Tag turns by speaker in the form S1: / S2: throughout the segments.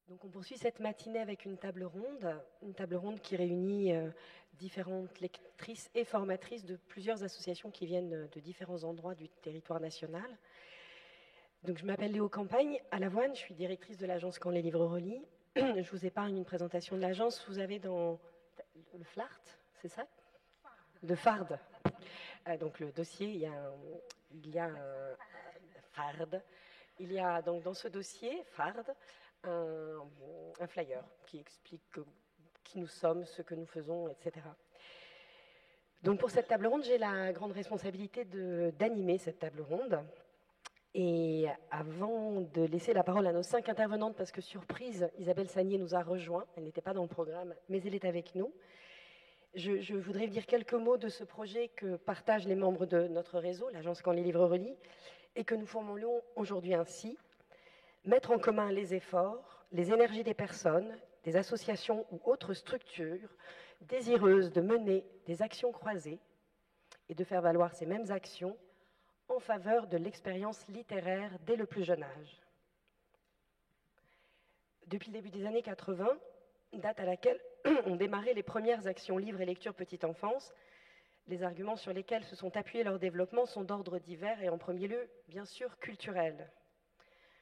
S1: Donc on poursuit cette matinée avec une table ronde qui réunit différentes lectrices et formatrices de plusieurs associations qui viennent de différents endroits du territoire national. Donc je m'appelle Léo Campagne, à Lavoine, je suis directrice de l'agence Quand les livres relient. Je vous épargne une présentation de l'agence. Vous avez dans le FLART, c'est ça? De FARD. Donc le dossier, il y a un FARD. Il y a donc dans ce dossier, FARD, un flyer qui explique qui nous sommes, ce que nous faisons, etc. Donc pour cette table ronde, j'ai la grande responsabilité d'animer cette table ronde. Et avant de laisser la parole à nos 5 intervenantes, parce que surprise, Isabelle Sagnier nous a rejoint, elle n'était pas dans le programme, mais elle est avec nous. Je voudrais dire quelques mots de ce projet que partagent les membres de notre réseau, l'agence Quand les livres relient, et que nous formulons aujourd'hui ainsi. Mettre en commun les efforts, les énergies des personnes, des associations ou autres structures désireuses de mener des actions croisées et de faire valoir ces mêmes actions en faveur de l'expérience littéraire dès le plus jeune âge. Depuis le début des années 80, date à laquelle ont démarré les premières actions livres et lecture petite enfance, les arguments sur lesquels se sont appuyés leur développement sont d'ordre divers et en premier lieu, bien sûr, culturel.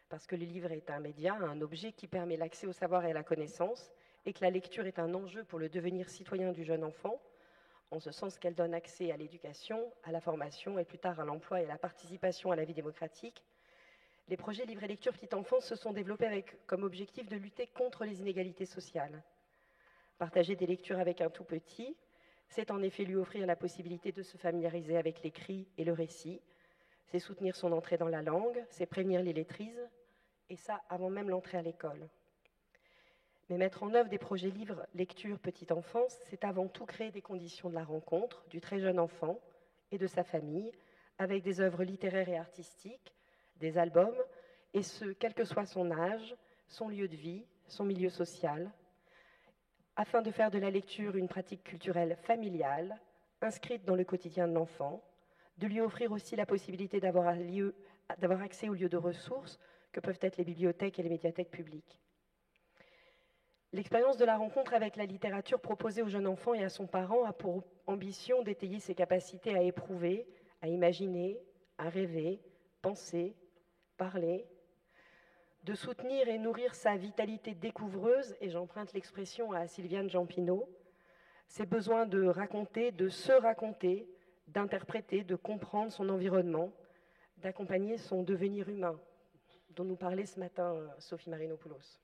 S1: Parce que le livre est un média, un objet qui permet l'accès au savoir et à la connaissance, et que la lecture est un enjeu pour le devenir citoyen du jeune enfant, en ce sens qu'elle donne accès à l'éducation, à la formation et plus tard à l'emploi et à la participation à la vie démocratique. Les projets livre et lecture petite enfance se sont développés avec comme objectif de lutter contre les inégalités sociales. Partager des lectures avec un tout petit, c'est en effet lui offrir la possibilité de se familiariser avec l'écrit et le récit, c'est soutenir son entrée dans la langue, c'est prévenir l'illettrisme, et ça avant même l'entrée à l'école. Mais mettre en œuvre des projets livres, lecture, petite enfance, c'est avant tout créer des conditions de la rencontre du très jeune enfant et de sa famille, avec des œuvres littéraires et artistiques, des albums, et ce, quel que soit son âge, son lieu de vie, son milieu social, afin de faire de la lecture une pratique culturelle familiale, inscrite dans le quotidien de l'enfant, de lui offrir aussi la possibilité d'avoir accès aux lieux de ressources que peuvent être les bibliothèques et les médiathèques publiques. L'expérience de la rencontre avec la littérature proposée au jeune enfant et à son parent a pour ambition d'étayer ses capacités à éprouver, à imaginer, à rêver, penser, parler, de soutenir et nourrir sa vitalité découvreuse, et j'emprunte l'expression à Sylviane Jampineau, ses besoins de raconter, de se raconter, d'interpréter, de comprendre son environnement, d'accompagner son devenir humain, dont nous parlait ce matin Sophie Marinopoulos.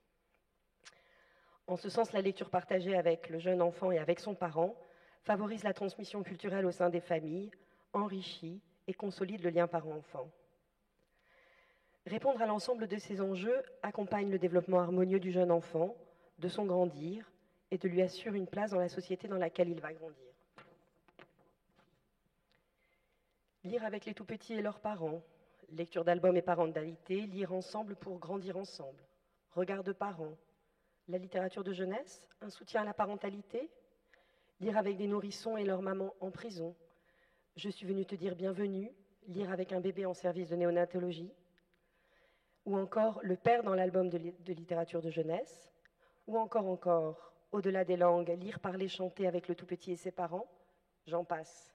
S1: En ce sens, la lecture partagée avec le jeune enfant et avec son parent favorise la transmission culturelle au sein des familles, enrichit et consolide le lien parent-enfant. Répondre à l'ensemble de ces enjeux accompagne le développement harmonieux du jeune enfant, de son grandir, et de lui assure une place dans la société dans laquelle il va grandir. Lire avec les tout-petits et leurs parents, lecture d'albums et parentalité, lire ensemble pour grandir ensemble, regard de parents, la littérature de jeunesse, un soutien à la parentalité, lire avec des nourrissons et leurs mamans en prison, je suis venue te dire bienvenue, lire avec un bébé en service de néonatologie, ou encore le père dans l'album de littérature de jeunesse, ou encore, au-delà des langues, lire, parler, chanter avec le tout-petit et ses parents, j'en passe.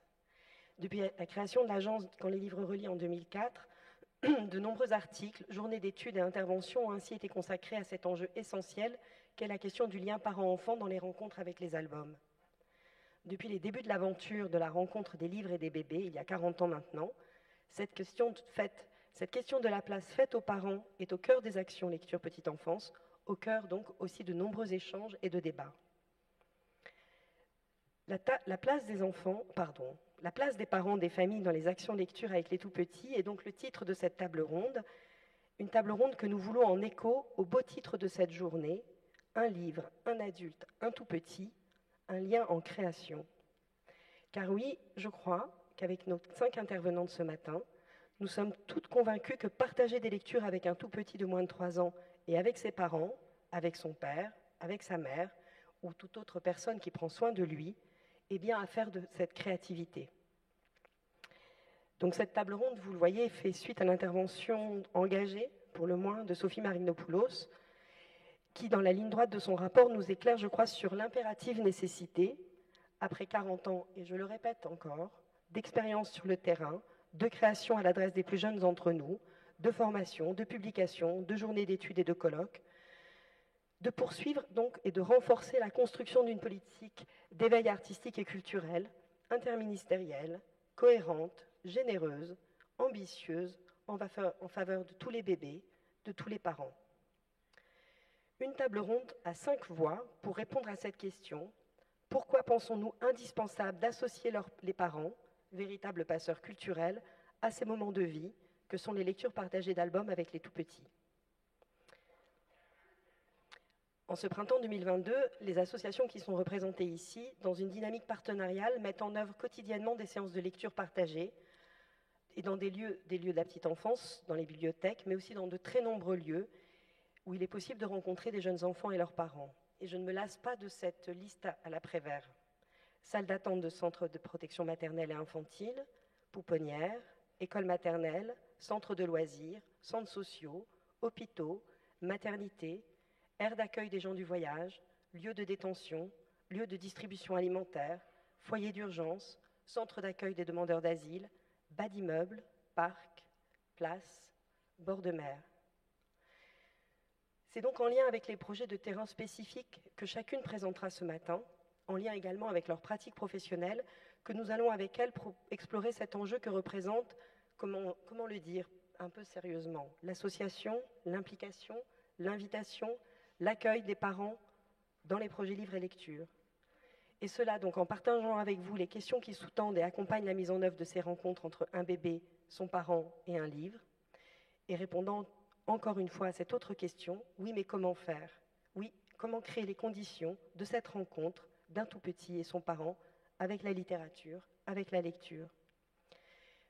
S1: Depuis la création de l'agence Quand les livres relient en 2004, de nombreux articles, journées d'études et interventions ont ainsi été consacrés à cet enjeu essentiel qu'est la question du lien parent-enfant dans les rencontres avec les albums. Depuis les débuts de l'aventure de la rencontre des livres et des bébés, il y a 40 ans maintenant, cette question de la place faite aux parents est au cœur des actions lecture petite enfance, au cœur donc aussi de nombreux échanges et de débats. La place des parents, des familles dans les actions lecture avec les tout-petits est donc le titre de cette table ronde, une table ronde que nous voulons en écho au beau titre de cette journée, un livre, un adulte, un tout-petit, un lien en création. Car oui, je crois qu'avec nos 5 intervenantes ce matin, nous sommes toutes convaincues que partager des lectures avec un tout-petit de moins de 3 ans et avec ses parents, avec son père, avec sa mère ou toute autre personne qui prend soin de lui, est bien affaire de cette créativité. Donc cette table ronde, vous le voyez, fait suite à l'intervention engagée, pour le moins, de Sophie Marinopoulos, qui, dans la ligne droite de son rapport, nous éclaire, je crois, sur l'impérative nécessité, après 40 ans, et je le répète encore, d'expérience sur le terrain, de création à l'adresse des plus jeunes d'entre nous, de formation, de publication, de journées d'études et de colloques, de poursuivre donc et de renforcer la construction d'une politique d'éveil artistique et culturel, interministérielle, cohérente, généreuse, ambitieuse, en faveur de tous les bébés, de tous les parents. Une table ronde à 5 voix pour répondre à cette question. Pourquoi pensons-nous indispensable d'associer les parents, véritables passeurs culturels, à ces moments de vie que sont les lectures partagées d'albums avec les tout-petits? En ce printemps 2022, les associations qui sont représentées ici, dans une dynamique partenariale, mettent en œuvre quotidiennement des séances de lecture partagées et dans des lieux de la petite enfance, dans les bibliothèques, mais aussi dans de très nombreux lieux où il est possible de rencontrer des jeunes enfants et leurs parents. Et je ne me lasse pas de cette liste à l'après-vert. Salle d'attente de centres de protection maternelle et infantile, pouponnières, écoles maternelles, centres de loisirs, centres sociaux, hôpitaux, maternités, aires d'accueil des gens du voyage, lieux de détention, lieux de distribution alimentaire, foyers d'urgence, centres d'accueil des demandeurs d'asile, bas d'immeubles, parcs, places, bords de mer. C'est donc en lien avec les projets de terrain spécifiques que chacune présentera ce matin, en lien également avec leurs pratiques professionnelles, que nous allons avec elles explorer cet enjeu que représente, comment le dire un peu sérieusement, l'association, l'implication, l'invitation, l'accueil des parents dans les projets livres et lectures. Et cela donc en partageant avec vous les questions qui sous-tendent et accompagnent la mise en œuvre de ces rencontres entre un bébé, son parent et un livre, et répondant encore une fois à cette autre question, oui, mais comment faire? Oui, comment créer les conditions de cette rencontre d'un tout petit et son parent avec la littérature, avec la lecture?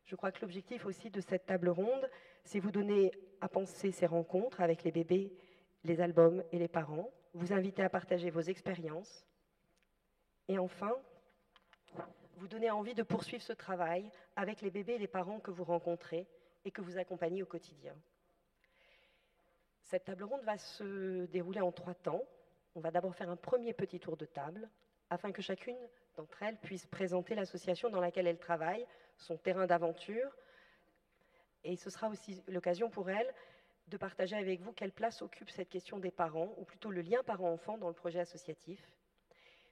S1: Je crois que l'objectif aussi de cette table ronde, c'est vous donner à penser ces rencontres avec les bébés, les albums et les parents, vous inviter à partager vos expériences, et enfin, vous donner envie de poursuivre ce travail avec les bébés et les parents que vous rencontrez et que vous accompagnez au quotidien. Cette table ronde va se dérouler en 3 temps. On va d'abord faire un premier petit tour de table, afin que chacune d'entre elles puisse présenter l'association dans laquelle elle travaille, son terrain d'aventure, et ce sera aussi l'occasion pour elle de partager avec vous quelle place occupe cette question des parents, ou plutôt le lien parent-enfant dans le projet associatif.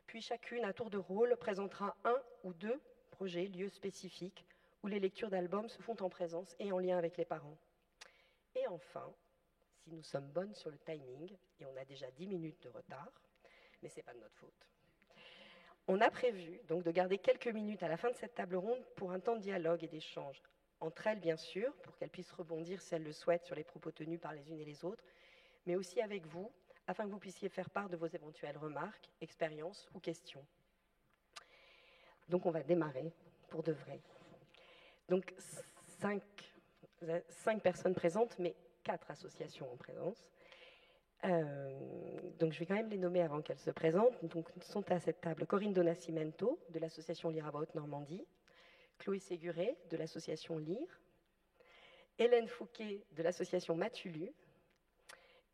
S1: Puis chacune, à tour de rôle, présentera 1 ou 2 projets, lieux spécifiques, où les lectures d'albums se font en présence et en lien avec les parents. Et enfin, si nous sommes bonnes sur le timing, et on a déjà 10 minutes de retard, mais ce n'est pas de notre faute, on a prévu donc de garder quelques minutes à la fin de cette table ronde pour un temps de dialogue et d'échange, entre elles bien sûr, pour qu'elles puissent rebondir si elles le souhaitent sur les propos tenus par les unes et les autres, mais aussi avec vous, afin que vous puissiez faire part de vos éventuelles remarques, expériences ou questions. Donc on va démarrer pour de vrai. Donc 5 personnes présentes, mais 4 associations en présence. Donc je vais quand même les nommer avant qu'elles se présentent. Donc sont à cette table Corinne Donascimento de l'association Lire à voix haute Normandie, Chloé Séguré de l'association Lire, Hélène Fouquet de l'association Matulu,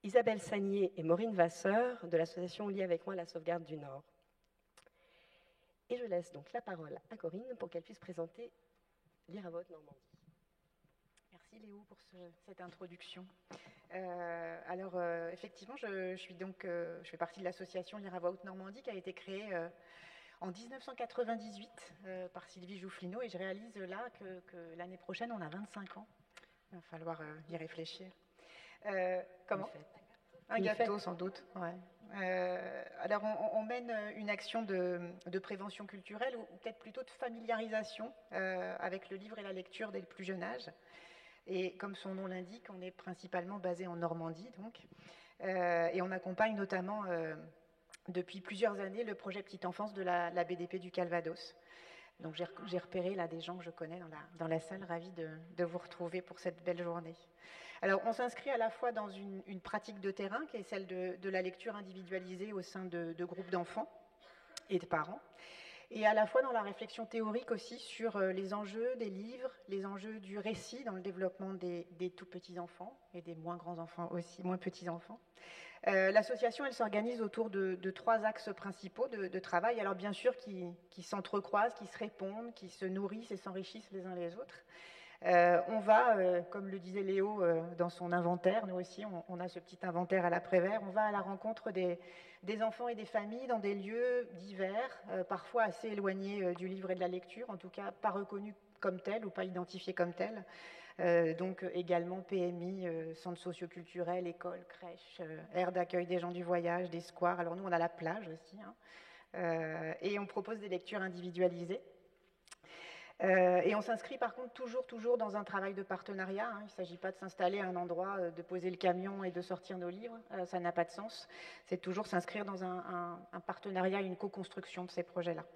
S1: Isabelle Sagnier et Maureen Vasseur de l'association Lis avec moi la sauvegarde du Nord. Et je laisse donc la parole à Corinne pour qu'elle puisse présenter Lire à voix haute Normandie.
S2: Merci Léo pour cette introduction. Effectivement, je fais partie de l'association Lire à voix haute Normandie qui a été créée en 1998 par Sylvie Joufflino, et je réalise là que l'année prochaine on a 25 ans. Il va falloir y réfléchir. Comment ? Un gâteau sans doute. Ouais. Alors on mène une action de prévention culturelle, ou peut-être plutôt de familiarisation avec le livre et la lecture dès le plus jeune âge. Et comme son nom l'indique, on est principalement basé en Normandie, donc, et on accompagne notamment depuis plusieurs années le projet Petite Enfance de la BDP du Calvados. Donc j'ai repéré là des gens que je connais dans la salle, ravie de vous retrouver pour cette belle journée. Alors on s'inscrit à la fois dans une pratique de terrain qui est celle de la lecture individualisée au sein de groupes d'enfants et de parents, et à la fois dans la réflexion théorique aussi sur les enjeux des livres, les enjeux du récit dans le développement des tout petits enfants et des moins grands enfants aussi, moins petits enfants. L'association, elle s'organise autour de 3 axes principaux de travail, alors bien sûr qui s'entrecroisent, qui se répondent, qui se nourrissent et s'enrichissent les uns les autres. On va, comme le disait Léo dans son inventaire, nous aussi on a ce petit inventaire à l'après-vert, on va à la rencontre des enfants et des familles dans des lieux divers, parfois assez éloignés du livre et de la lecture, en tout cas pas reconnus comme tels ou pas identifiés comme tels. Donc également PMI, centre socioculturel, école, crèche, aire d'accueil des gens du voyage, des squares. Alors nous, on a la plage aussi, hein. Et on propose des lectures individualisées. Et on s'inscrit par contre toujours dans un travail de partenariat, hein. Il ne s'agit pas de s'installer à un endroit, de poser le camion et de sortir nos livres, ça n'a pas de sens. C'est toujours s'inscrire dans un partenariat, une co-construction de ces projets-là.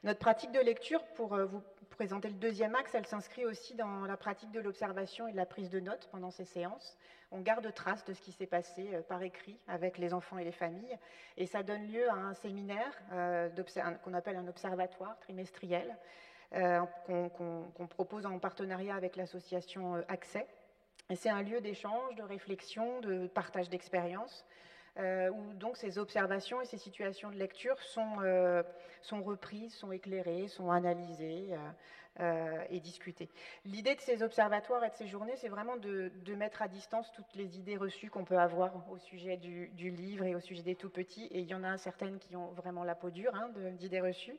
S2: Notre pratique de lecture, pour vous présenter le deuxième axe, elle s'inscrit aussi dans la pratique de l'observation et de la prise de notes pendant ces séances. On garde trace de ce qui s'est passé par écrit avec les enfants et les familles, et ça donne lieu à un séminaire qu'on appelle un observatoire trimestriel, qu'on propose en partenariat avec l'association Accès. Et c'est un lieu d'échange, de réflexion, de partage d'expériences, où donc ces observations et ces situations de lecture sont reprises, sont éclairées, sont analysées et discutées. L'idée de ces observatoires et de ces journées, c'est vraiment de mettre à distance toutes les idées reçues qu'on peut avoir au sujet du livre et au sujet des tout-petits, et il y en a certaines qui ont vraiment la peau dure, hein, d'idées reçues.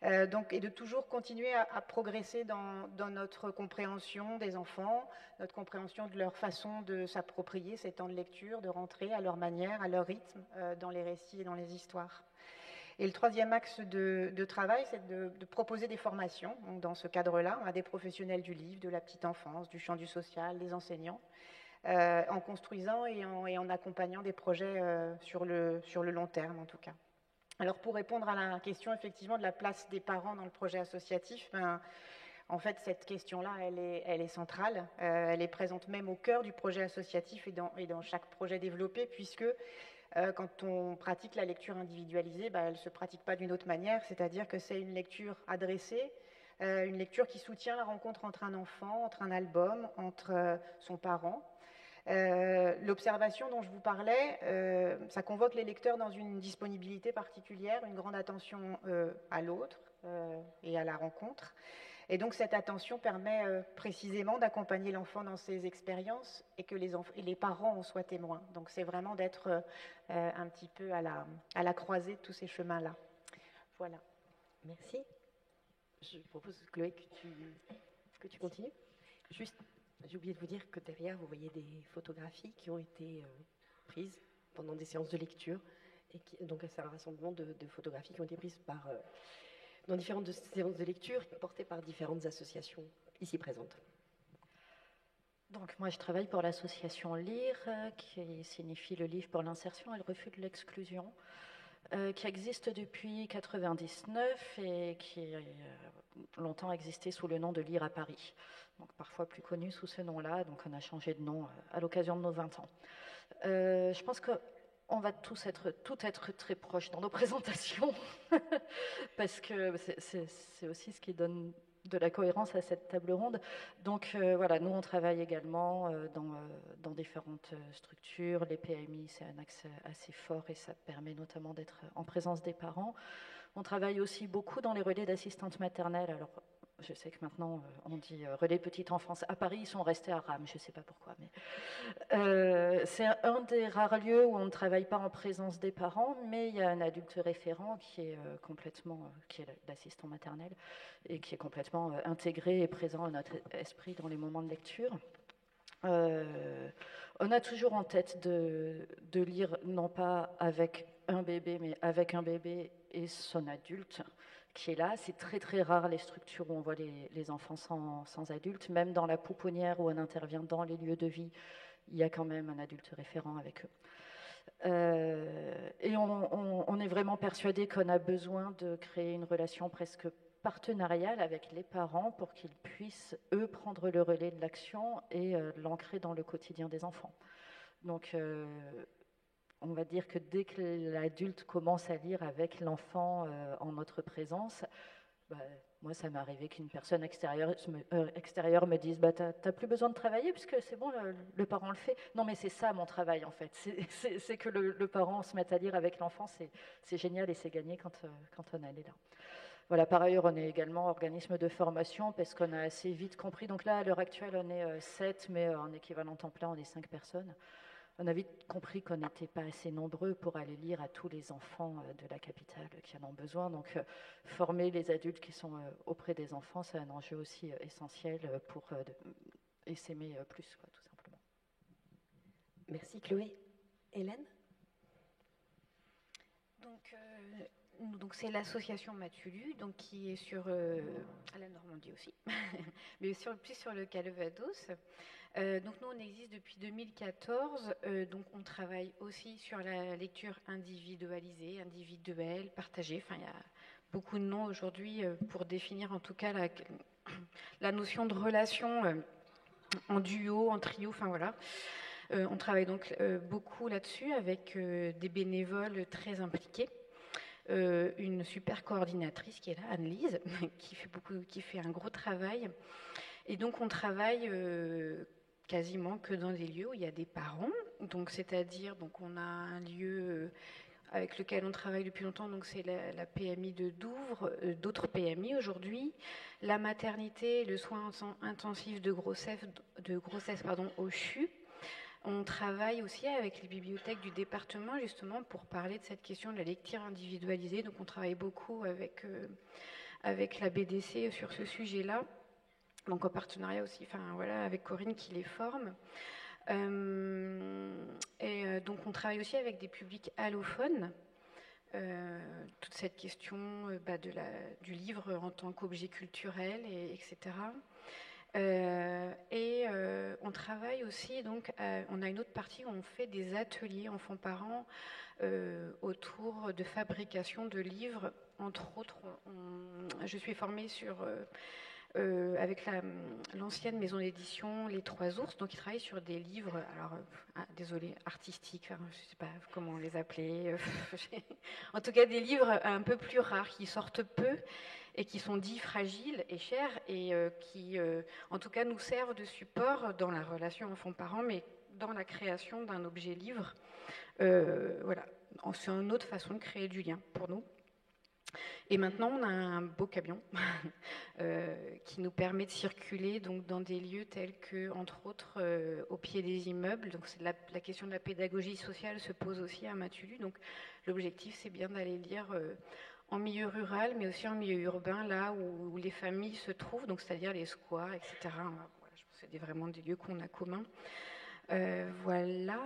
S2: Et de toujours continuer à progresser dans notre compréhension des enfants, notre compréhension de leur façon de s'approprier ces temps de lecture, de rentrer à leur manière, à leur rythme, dans les récits et dans les histoires. Et le troisième axe de travail, c'est de proposer des formations, donc dans ce cadre-là, à des professionnels du livre, de la petite enfance, du champ du social, des enseignants, en construisant et en accompagnant des projets sur le long terme, en tout cas. Alors pour répondre à la question effectivement de la place des parents dans le projet associatif, en fait cette question-là elle est centrale, elle est présente même au cœur du projet associatif et dans chaque projet développé, puisque quand on pratique la lecture individualisée, elle ne se pratique pas d'une autre manière, c'est-à-dire que c'est une lecture adressée, une lecture qui soutient la rencontre entre un enfant, entre un album, entre son parent. L'observation dont je vous parlais, ça convoque les lecteurs dans une disponibilité particulière, une grande attention à l'autre et à la rencontre. Et donc cette attention permet précisément d'accompagner l'enfant dans ses expériences et que les parents en soient témoins. Donc c'est vraiment d'être un petit peu à la croisée de tous ces chemins-là. Voilà.
S1: Merci. Je propose, Chloé, que tu continues. Juste, j'ai oublié de vous dire que derrière, vous voyez des photographies qui ont été prises pendant des séances de lecture. Donc c'est un rassemblement de photographies qui ont été prises dans différentes séances de lecture portées par différentes associations ici présentes.
S3: Donc moi je travaille pour l'association LIRE, qui signifie le livre pour l'insertion et le refus de l'exclusion, qui existe depuis 1999 et qui a longtemps existé sous le nom de LIRE à Paris, donc parfois plus connu sous ce nom-là, donc on a changé de nom à l'occasion de nos 20 ans. Je pense qu'on va tous être très proches dans nos présentations, parce que c'est aussi ce qui donne de la cohérence à cette table ronde. Donc voilà, nous on travaille également dans différentes structures. Les PMI, c'est un axe assez fort et ça permet notamment d'être en présence des parents. On travaille aussi beaucoup dans les relais d'assistantes maternelles. Alors je sais que maintenant on dit relais petite enfance. À Paris, ils sont restés à Rame, je ne sais pas pourquoi. Mais c'est un des rares lieux où on ne travaille pas en présence des parents, mais il y a un adulte référent qui est qui est l'assistant maternel et qui est complètement intégré et présent à notre esprit dans les moments de lecture. On a toujours en tête de lire non pas avec un bébé, mais avec un bébé et son adulte qui est là. C'est très très rare les structures où on voit les enfants sans adulte. Même dans la pouponnière où on intervient dans les lieux de vie, il y a quand même un adulte référent avec eux. Et on est vraiment persuadé qu'on a besoin de créer une relation presque partenariale avec les parents pour qu'ils puissent, eux, prendre le relais de l'action et l'ancrer dans le quotidien des enfants. Donc, on va dire que dès que l'adulte commence à lire avec l'enfant en notre présence, moi, ça m'est arrivé qu'une personne extérieure me dise t'as plus besoin de travailler puisque c'est bon, le parent le fait. Non, mais c'est ça mon travail en fait. C'est que le parent se mette à lire avec l'enfant, c'est génial et c'est gagné quand on est là. Voilà, par ailleurs, on est également organisme de formation parce qu'on a assez vite compris. Donc là, à l'heure actuelle, on est 7, mais en équivalent temps plein, on est 5 personnes. On a vite compris qu'on n'était pas assez nombreux pour aller lire à tous les enfants de la capitale qui en ont besoin. Donc, former les adultes qui sont auprès des enfants, c'est un enjeu aussi essentiel pour s'aimer plus, quoi, tout simplement.
S1: Merci Chloé. Hélène ?
S4: Donc c'est l'association Matulu, donc qui est sur à la Normandie aussi, mais plus sur le Calvados. Donc nous on existe depuis 2014, donc on travaille aussi sur la lecture individualisée, individuelle, partagée. Enfin il y a beaucoup de noms aujourd'hui pour définir en tout cas la notion de relation en duo, en trio. Enfin voilà. On travaille donc beaucoup là-dessus avec des bénévoles très impliqués. Une super coordinatrice qui est là, Anne-Lise, qui fait un gros travail. Et donc on travaille quasiment que dans des lieux où il y a des parents. Donc c'est-à-dire, donc on a un lieu avec lequel on travaille depuis longtemps, donc c'est la PMI de Douvres, d'autres PMI aujourd'hui, la maternité, le soin intensif de grossesse au CHU. On travaille aussi avec les bibliothèques du département justement pour parler de cette question de la lecture individualisée. Donc on travaille beaucoup avec la BDC sur ce sujet-là. Donc en partenariat aussi, avec Corinne qui les forme. Donc on travaille aussi avec des publics allophones. Toute cette question du livre en tant qu'objet culturel, etc. On travaille aussi, donc, on a une autre partie où on fait des ateliers enfants-parents autour de fabrication de livres. Entre autres, je suis formée avec l'ancienne maison d'édition Les Trois Ours, donc ils travaillent sur des livres, désolé, artistiques, je ne sais pas comment les appeler, en tout cas des livres un peu plus rares, qui sortent peu, et qui sont dits fragiles et chers, et qui, en tout cas, nous servent de support dans la relation enfant-parent, mais dans la création d'un objet livre. Voilà, c'est une autre façon de créer du lien pour nous. Et maintenant, on a un beau camion qui nous permet de circuler donc, dans des lieux tels que, entre autres, au pied des immeubles. Donc, la question de la pédagogie sociale se pose aussi à Matulu. Donc, l'objectif, c'est bien d'aller lire en milieu rural, mais aussi en milieu urbain, là où les familles se trouvent, donc c'est-à-dire les squares, etc. Voilà, je pense que c'est vraiment des lieux qu'on a communs. Voilà.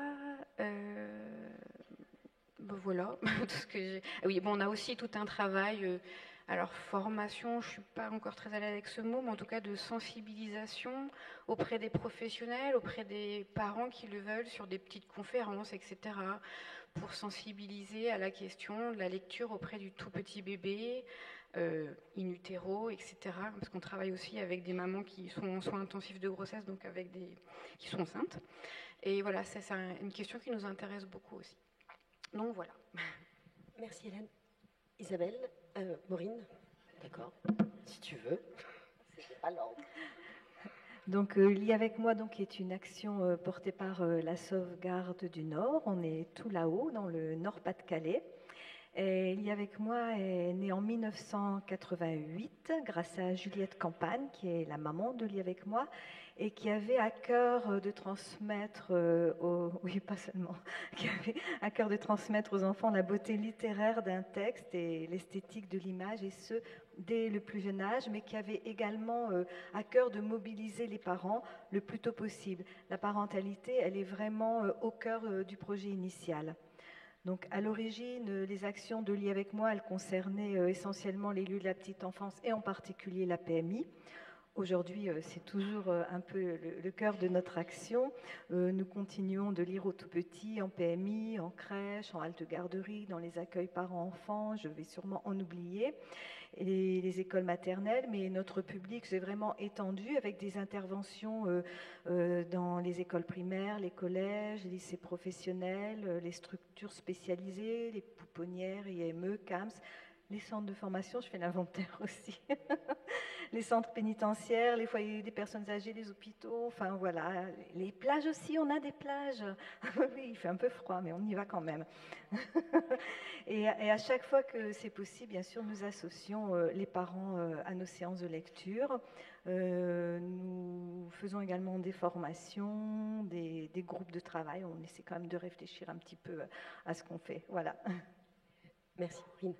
S4: Voilà. Tout ce que j'ai. Oui, on a aussi tout un travail. Alors, formation, je ne suis pas encore très à l'aise avec ce mot, mais en tout cas de sensibilisation auprès des professionnels, auprès des parents qui le veulent, sur des petites conférences, etc., pour sensibiliser à la question de la lecture auprès du tout petit bébé, in utero, etc., parce qu'on travaille aussi avec des mamans qui sont en soins intensifs de grossesse, donc qui sont enceintes. Et voilà, c'est une question qui nous intéresse beaucoup aussi. Donc voilà.
S1: Merci Hélène. Isabelle, Maureen, d'accord, si tu veux. C'est pas l'ordre.
S5: Donc, Lis avec moi donc, est une action portée par la Sauvegarde du Nord. On est tout là-haut, dans le Nord-Pas-de-Calais. Et Lis avec moi est née en 1988 grâce à Juliette Campagne, qui est la maman de Lis avec moi, et qui avait à cœur de transmettre à cœur de transmettre aux enfants la beauté littéraire d'un texte et l'esthétique de l'image, et ce dès le plus jeune âge, mais qui avait également à cœur de mobiliser les parents le plus tôt possible. La parentalité, elle est vraiment au cœur du projet initial. Donc, à l'origine, les actions de Lis avec moi, elles concernaient essentiellement les lieux de la petite enfance et en particulier la PMI. Aujourd'hui, c'est toujours un peu le cœur de notre action. Nous continuons de lire aux tout petits, en PMI, en crèche, en halte garderie, dans les accueils parents-enfants. Je vais sûrement en oublier. Et les écoles maternelles, mais notre public s'est vraiment étendu avec des interventions dans les écoles primaires, les collèges, les lycées professionnels, les structures spécialisées, les pouponnières, IME, CAMS, les centres de formation, je fais l'inventaire aussi, les centres pénitentiaires, les foyers des personnes âgées, les hôpitaux, enfin voilà, les plages aussi, on a des plages. Oui, il fait un peu froid, mais on y va quand même. Et à chaque fois que c'est possible, bien sûr, nous associons les parents à nos séances de lecture. Nous faisons également des formations, des groupes de travail. On essaie quand même de réfléchir un petit peu à ce qu'on fait. Voilà.
S1: Merci, Corinne. Donc,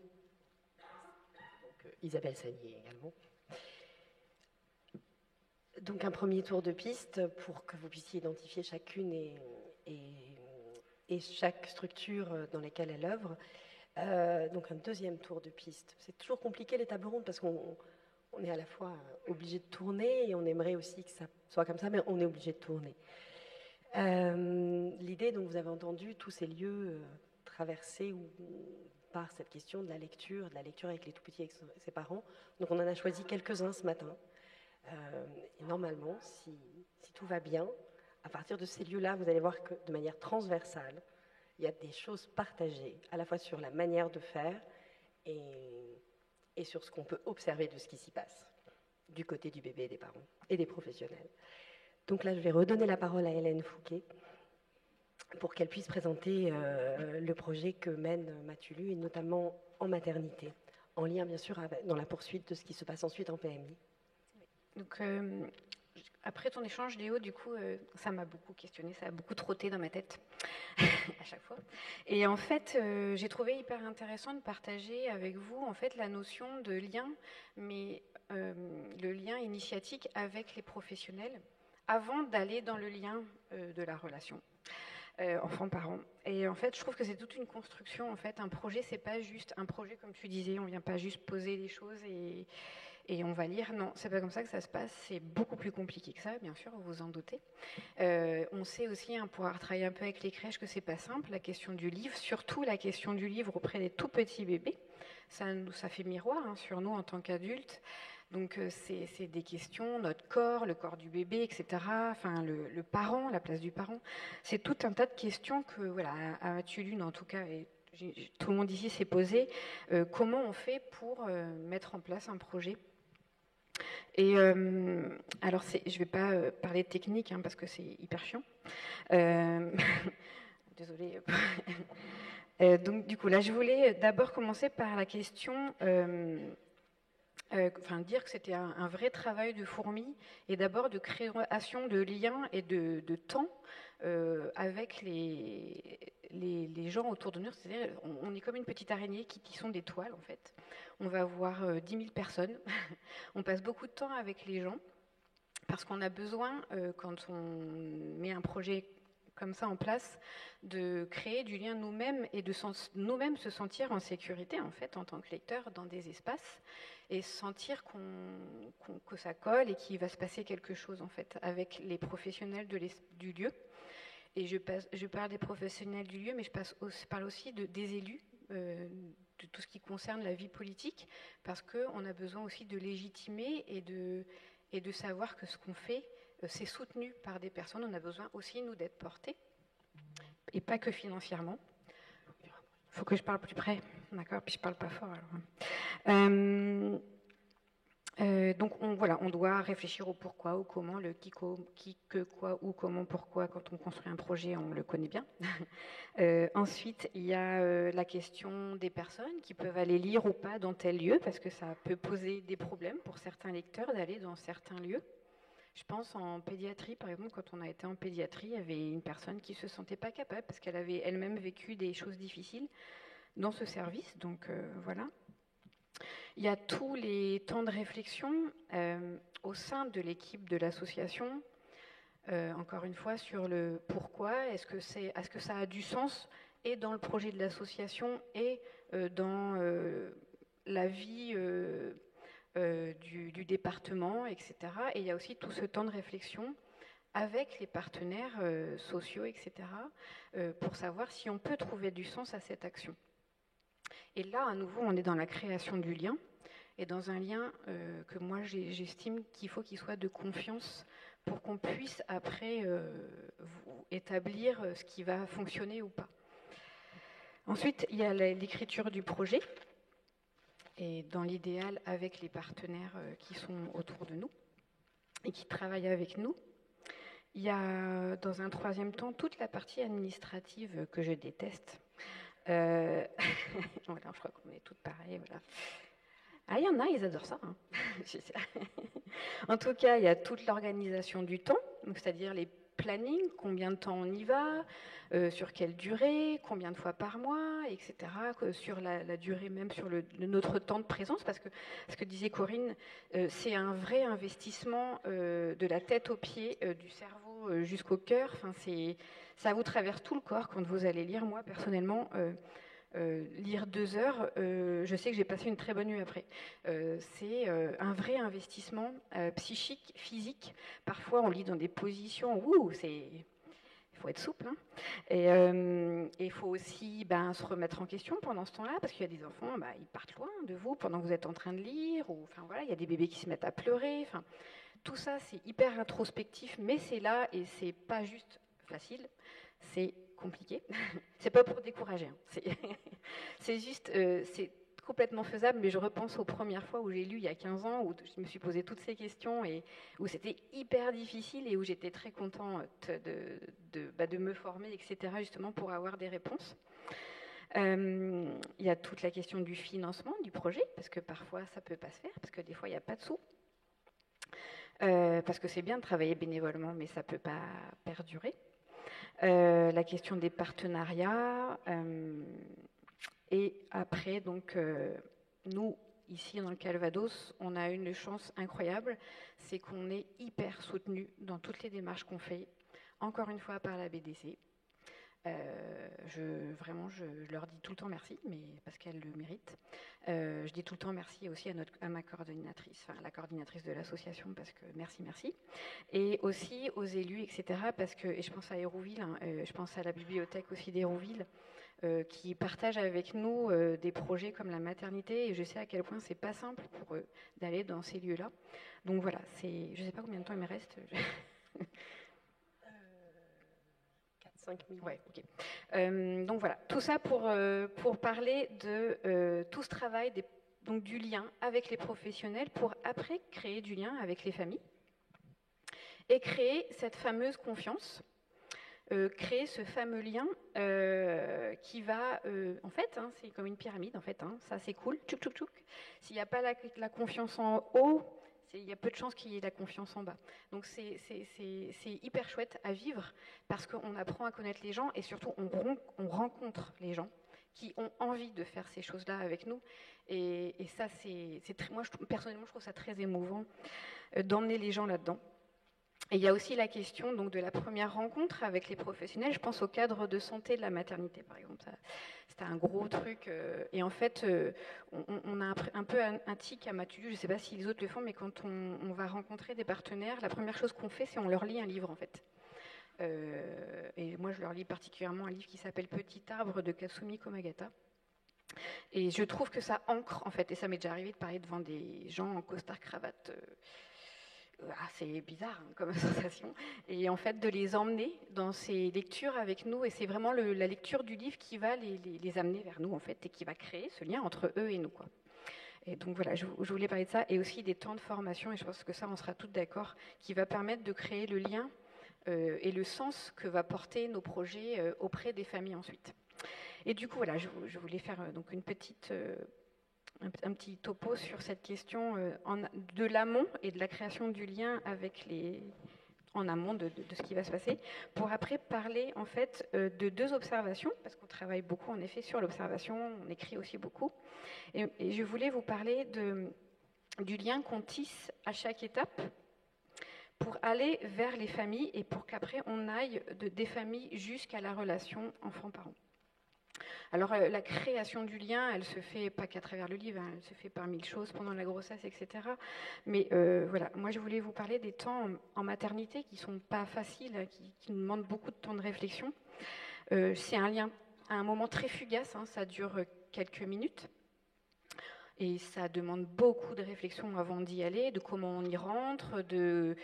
S1: Isabelle Sagnier également. Donc un premier tour de piste pour que vous puissiez identifier chacune et chaque structure dans laquelle elle œuvre. Donc un deuxième tour de piste. C'est toujours compliqué les tables rondes parce qu'on est à la fois obligé de tourner et on aimerait aussi que ça soit comme ça, mais on est obligé de tourner. L'idée, donc vous avez entendu, tous ces lieux traversés par cette question de la lecture avec les tout-petits avec ses parents. Donc on en a choisi quelques-uns ce matin. Et normalement, si tout va bien, à partir de ces lieux-là, vous allez voir que de manière transversale, il y a des choses partagées, à la fois sur la manière de faire et sur ce qu'on peut observer de ce qui s'y passe, du côté du bébé, des parents et des professionnels. Donc là, je vais redonner la parole à Hélène Fouquet pour qu'elle puisse présenter le projet que mène Matulu, et notamment en maternité, en lien bien sûr dans la poursuite de ce qui se passe ensuite en PMI.
S4: Donc, après ton échange, Léo, du coup, ça m'a beaucoup questionné, ça a beaucoup trotté dans ma tête à chaque fois. Et en fait, j'ai trouvé hyper intéressant de partager avec vous en fait la notion de lien, mais le lien initiatique avec les professionnels, avant d'aller dans le lien de la relation enfant-parent. Et en fait, je trouve que c'est toute une construction. En fait, un projet, c'est pas juste un projet comme tu disais. On vient pas juste poser les choses et on va lire. Non, c'est pas comme ça que ça se passe. C'est beaucoup plus compliqué que ça, bien sûr, vous vous en doutez. On sait aussi, pour travailler un peu avec les crèches, que c'est pas simple. La question du livre, surtout la question du livre auprès des tout petits bébés, ça fait miroir sur nous en tant qu'adultes. Donc c'est des questions, notre corps, le corps du bébé, etc. Enfin le parent, la place du parent. C'est tout un tas de questions que voilà à Matulune en tout cas. Et tout le monde ici s'est posé. Comment on fait pour mettre en place un projet? Et alors, je ne vais pas parler de technique parce que c'est hyper chiant. Désolée. Donc, du coup, là, je voulais d'abord commencer par la question, dire que c'était un vrai travail de fourmi et d'abord de création de liens et de temps avec les gens autour de nous. C'est-à-dire, on est comme une petite araignée qui sont des toiles, en fait. On va voir 10 000 personnes. On passe beaucoup de temps avec les gens parce qu'on a besoin, quand on met un projet comme ça en place, de créer du lien nous-mêmes et de nous-mêmes se sentir en sécurité, en fait, en tant que lecteur, dans des espaces, et sentir que ça colle et qu'il va se passer quelque chose, en fait, avec les professionnels du lieu. Et je parle des professionnels du lieu, mais je parle aussi des élus, de tout ce qui concerne la vie politique, parce qu'on a besoin aussi de légitimer et de savoir que ce qu'on fait, c'est soutenu par des personnes. On a besoin aussi, nous, d'être portés, et pas que financièrement. Il faut que je parle plus près, d'accord? Puis je parle pas fort, alors. Donc on doit réfléchir au pourquoi, au comment, le qui, que, quoi, où, comment, pourquoi. Quand on construit un projet, on le connaît bien. Ensuite, il y a la question des personnes qui peuvent aller lire ou pas dans tel lieu, parce que ça peut poser des problèmes pour certains lecteurs d'aller dans certains lieux. Je pense en pédiatrie, par exemple, quand on a été en pédiatrie, il y avait une personne qui ne se sentait pas capable parce qu'elle avait elle-même vécu des choses difficiles dans ce service. Donc voilà. Il y a tous les temps de réflexion au sein de l'équipe de l'association, encore une fois, sur le pourquoi, est-ce que ça a du sens, et dans le projet de l'association, et dans la vie du département, etc. Et il y a aussi tout ce temps de réflexion avec les partenaires sociaux, etc., pour savoir si on peut trouver du sens à cette action. Et là, à nouveau, on est dans la création du lien, et dans un lien que moi j'estime qu'il faut qu'il soit de confiance pour qu'on puisse après établir ce qui va fonctionner ou pas. Ensuite, il y a l'écriture du projet, et dans l'idéal avec les partenaires qui sont autour de nous et qui travaillent avec nous. Il y a, dans un troisième temps, toute la partie administrative que je déteste. Voilà, je crois qu'on est toutes pareilles. Voilà. Ah, il y en a, ils adorent ça. Hein. En tout cas, il y a toute l'organisation du temps, c'est-à-dire les plannings, combien de temps on y va, sur quelle durée, combien de fois par mois, etc. Sur la durée même, sur notre temps de présence, parce que ce que disait Corinne, c'est un vrai investissement de la tête aux pieds, du cerveau jusqu'au cœur. Enfin, ça vous traverse tout le corps quand vous allez lire. Moi, personnellement, lire 2 heures, je sais que j'ai passé une très bonne nuit après. C'est un vrai investissement psychique, physique. Parfois, on lit dans des positions où il faut être souple. Hein. Et il faut aussi se remettre en question pendant ce temps-là, parce qu'il y a des enfants, ils partent loin de vous pendant que vous êtes en train de lire. Ou, enfin, voilà, il y a des bébés qui se mettent à pleurer. Enfin, tout ça, c'est hyper introspectif, mais c'est là et c'est pas juste facile. C'est compliqué. C'est pas pour décourager. Hein. C'est juste, c'est complètement faisable, mais je repense aux premières fois où j'ai lu il y a 15 ans, où je me suis posé toutes ces questions et où c'était hyper difficile et où j'étais très contente de me former, etc., justement pour avoir des réponses. Il y a toute la question du financement du projet, parce que parfois ça peut pas se faire, parce que des fois il n'y a pas de sous. Parce que c'est bien de travailler bénévolement, mais ça peut pas perdurer. La question des partenariats. Et après, donc, nous, ici dans le Calvados, on a une chance incroyable, c'est qu'on est hyper soutenu dans toutes les démarches qu'on fait, encore une fois par la BDC. Je leur dis tout le temps merci, mais parce qu'elles le méritent. Je dis tout le temps merci aussi à ma coordinatrice, enfin la coordinatrice de l'association, parce que merci. Et aussi aux élus, etc. Parce que, et je pense à Hérouville, hein, je pense à la bibliothèque aussi d'Hérouville, qui partagent avec nous des projets comme la maternité, et je sais à quel point c'est pas simple pour eux d'aller dans ces lieux-là. Donc voilà, je sais pas combien de temps il me reste.
S1: 5 minutes.
S4: Ouais, ok. Donc voilà, tout ça pour parler de tout ce travail donc du lien avec les professionnels pour après créer du lien avec les familles et créer cette fameuse confiance, créer ce fameux lien qui va, en fait, hein, c'est comme une pyramide, en fait, hein, ça c'est cool, tchouk tchouk tchouk. S'il n'y a pas la confiance en haut, il y a peu de chances qu'il y ait la confiance en bas. Donc c'est hyper chouette à vivre parce qu'on apprend à connaître les gens et surtout on rencontre les gens qui ont envie de faire ces choses-là avec nous. Et ça, moi, personnellement, je trouve ça très émouvant d'emmener les gens là-dedans. Et il y a aussi la question donc, de la première rencontre avec les professionnels. Je pense au cadre de santé de la maternité, par exemple. C'était un gros truc. Et en fait, on a un peu un tic à Matulu. Je ne sais pas si les autres le font, mais quand on va rencontrer des partenaires, la première chose qu'on fait, c'est on leur lit un livre, en fait. Et moi, je leur lis particulièrement un livre qui s'appelle Petit arbre de Kasumi Komagata. Et je trouve que ça ancre, en fait. Et ça m'est déjà arrivé de parler devant des gens en costard-cravate. C'est bizarre hein, comme sensation, et en fait de les emmener dans ces lectures avec nous, et c'est vraiment la lecture du livre qui va les amener vers nous en fait, et qui va créer ce lien entre eux et nous quoi. Et donc voilà, je voulais parler de ça, et aussi des temps de formation, et je pense que ça on sera toutes d'accord, qui va permettre de créer le lien et le sens que va porter nos projets auprès des familles ensuite. Et du coup voilà, je voulais faire donc une petite un petit topo sur cette question de l'amont et de la création du lien avec en amont de ce qui va se passer, pour après parler en fait de 2 observations, parce qu'on travaille beaucoup en effet sur l'observation, on écrit aussi beaucoup, et je voulais vous parler du lien qu'on tisse à chaque étape pour aller vers les familles et pour qu'après on aille des familles jusqu'à la relation enfant-parent. Alors, la création du lien, elle se fait pas qu'à travers le livre, hein, elle se fait par mille choses pendant la grossesse, etc. Mais voilà, moi, je voulais vous parler des temps en maternité qui sont pas faciles, hein, qui nous demandent beaucoup de temps de réflexion. C'est un lien à un moment très fugace, hein, ça dure quelques minutes. Et ça demande beaucoup de réflexion avant d'y aller, de comment on y rentre, le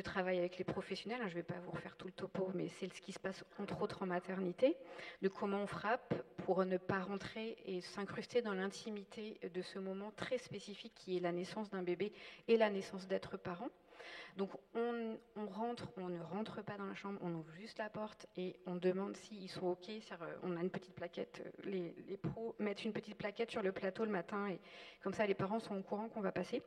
S4: travail avec les professionnels. Je ne vais pas vous refaire tout le topo, mais c'est ce qui se passe entre autres en maternité, de comment on frappe pour ne pas rentrer et s'incruster dans l'intimité de ce moment très spécifique qui est la naissance d'un bébé et la naissance d'être parent. Donc on rentre, on ne rentre pas dans la chambre, on ouvre juste la porte et on demande s'ils sont OK. On a une petite plaquette, les pros mettent une petite plaquette sur le plateau le matin et comme ça les parents sont au courant qu'on va passer.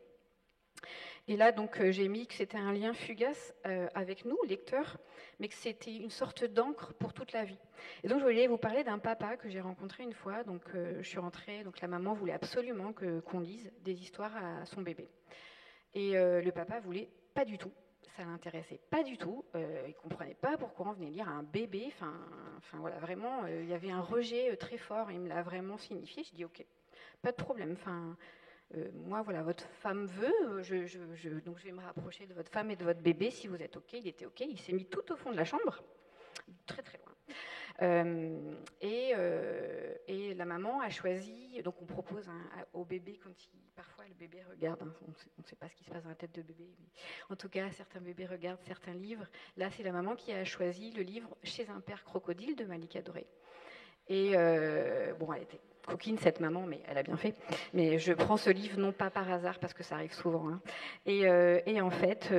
S4: Et là donc j'ai mis que c'était un lien fugace avec nous, lecteurs, mais que c'était une sorte d'encre pour toute la vie. Et donc je voulais vous parler d'un papa que j'ai rencontré une fois. Donc je suis rentrée, donc la maman voulait absolument qu'on lise des histoires à son bébé. Et le papa voulait pas du tout, ça l'intéressait pas du tout, il comprenait pas pourquoi on venait lire à un bébé, enfin voilà, vraiment, il y avait un rejet très fort, il me l'a vraiment signifié, je dis ok, pas de problème, moi voilà, votre femme veut, donc je vais me rapprocher de votre femme et de votre bébé, si vous êtes ok, il était ok, il s'est mis tout au fond de la chambre, très très loin. Et la maman a choisi, donc on propose au bébé parfois le bébé regarde, hein, on ne sait pas ce qui se passe dans la tête de bébé, mais en tout cas certains bébés regardent certains livres. Là c'est la maman qui a choisi le livre Chez un père crocodile de Malika Doré. Et bon, elle était coquine cette maman, mais elle a bien fait. Mais je prends ce livre non pas par hasard parce que ça arrive souvent. Hein. Et en fait,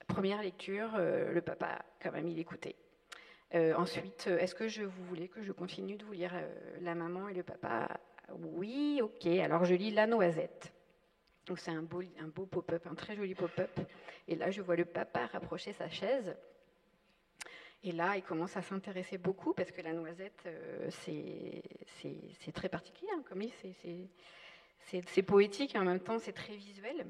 S4: première lecture, le papa quand même il écoutait. Ensuite, est-ce que vous voulez que je continue de vous lire la maman et le papa? Oui, ok. Alors je lis La Noisette. Donc c'est un beau pop-up, un très joli pop-up. Et là, je vois le papa rapprocher sa chaise. Et là, il commence à s'intéresser beaucoup parce que La Noisette, c'est très particulier hein, comme livre. C'est poétique et en même temps c'est très visuel.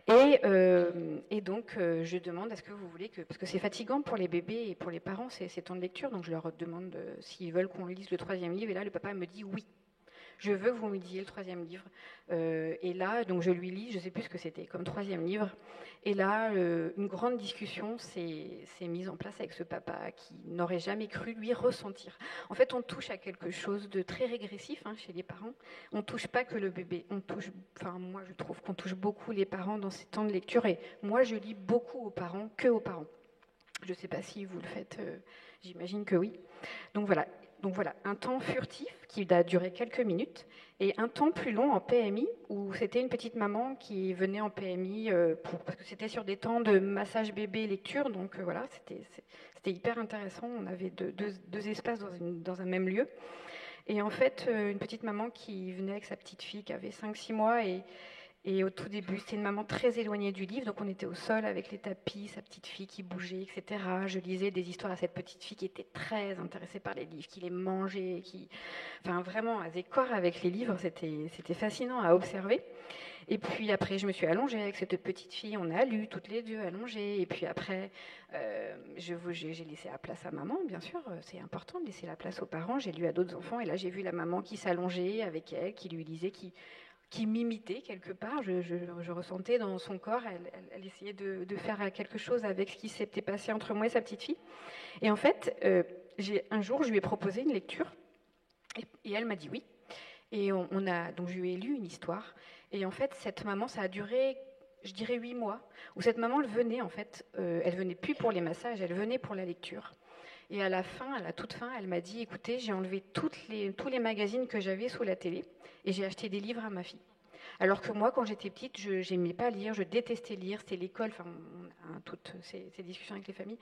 S4: Et donc je demande est-ce que vous voulez parce que c'est fatigant pour les bébés et pour les parents ces temps de lecture, donc je leur demande s'ils veulent qu'on lise le 3e livre et là le papa me dit oui. Je veux que vous me lisiez le 3e livre. Et là, donc je lui lis, je ne sais plus ce que c'était, comme 3e livre. Et là, une grande discussion s'est mise en place avec ce papa qui n'aurait jamais cru lui ressentir. En fait, on touche à quelque chose de très régressif hein, chez les parents. On ne touche pas que le bébé. Moi, je trouve qu'on touche beaucoup les parents dans ces temps de lecture. Et moi, je lis beaucoup aux parents que aux parents. Je ne sais pas si vous le faites, j'imagine que oui. Donc voilà, un temps furtif qui a duré quelques minutes et un temps plus long en PMI où c'était une petite maman qui venait en PMI parce que c'était sur des temps de massage bébé lecture. Donc voilà, c'était hyper intéressant. On avait deux espaces dans un même lieu. Et en fait, une petite maman qui venait avec sa petite fille qui avait 5-6 mois et au tout début, c'était une maman très éloignée du livre, donc on était au sol avec les tapis, sa petite fille qui bougeait, etc. Je lisais des histoires à cette petite fille qui était très intéressée par les livres, qui les mangeait, enfin vraiment, elle faisait corps avec les livres, c'était fascinant à observer. Et puis après, je me suis allongée avec cette petite fille, on a lu toutes les deux allongées, et puis après, j'ai laissé la place à maman, bien sûr, c'est important de laisser la place aux parents, j'ai lu à d'autres enfants, et là j'ai vu la maman qui s'allongeait avec elle, qui lui lisait, qui m'imitait quelque part. Je ressentais dans son corps, elle essayait de faire quelque chose avec ce qui s'était passé entre moi et sa petite fille. Et en fait, un jour, je lui ai proposé une lecture et elle m'a dit oui. Et donc je lui ai lu une histoire. Et en fait, cette maman, ça a duré, je dirais 8 mois, où cette maman, elle venait en fait, elle venait plus pour les massages, elle venait pour la lecture. Et à la toute fin, elle m'a dit, écoutez, j'ai enlevé tous les magazines que j'avais sous la télé et j'ai acheté des livres à ma fille. Alors que moi, quand j'étais petite, je n'aimais pas lire, je détestais lire, c'était l'école, enfin, on a toutes ces discussions avec les familles.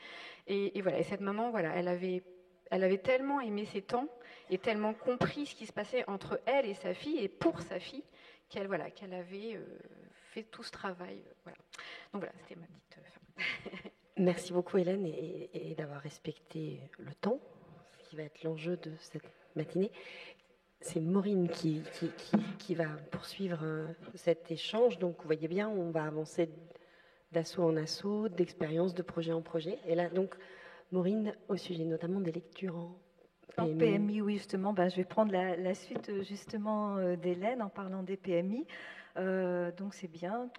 S4: Et voilà, et cette maman, voilà, elle avait tellement aimé ces temps et tellement compris ce qui se passait entre elle et sa fille et pour sa fille qu'elle avait fait tout ce travail. Voilà. Donc voilà, c'était ma petite fin.
S1: Merci beaucoup Hélène et d'avoir respecté le temps, ce qui va être l'enjeu de cette matinée. C'est Maureen qui va poursuivre cet échange. Donc vous voyez bien, on va avancer d'assaut en assaut, d'expérience, de projet en projet. Et là donc Maureen, au sujet notamment des lectures en
S5: En PMI, oui, justement, je vais prendre la suite justement d'Hélène en parlant des PMI. Donc c'est bien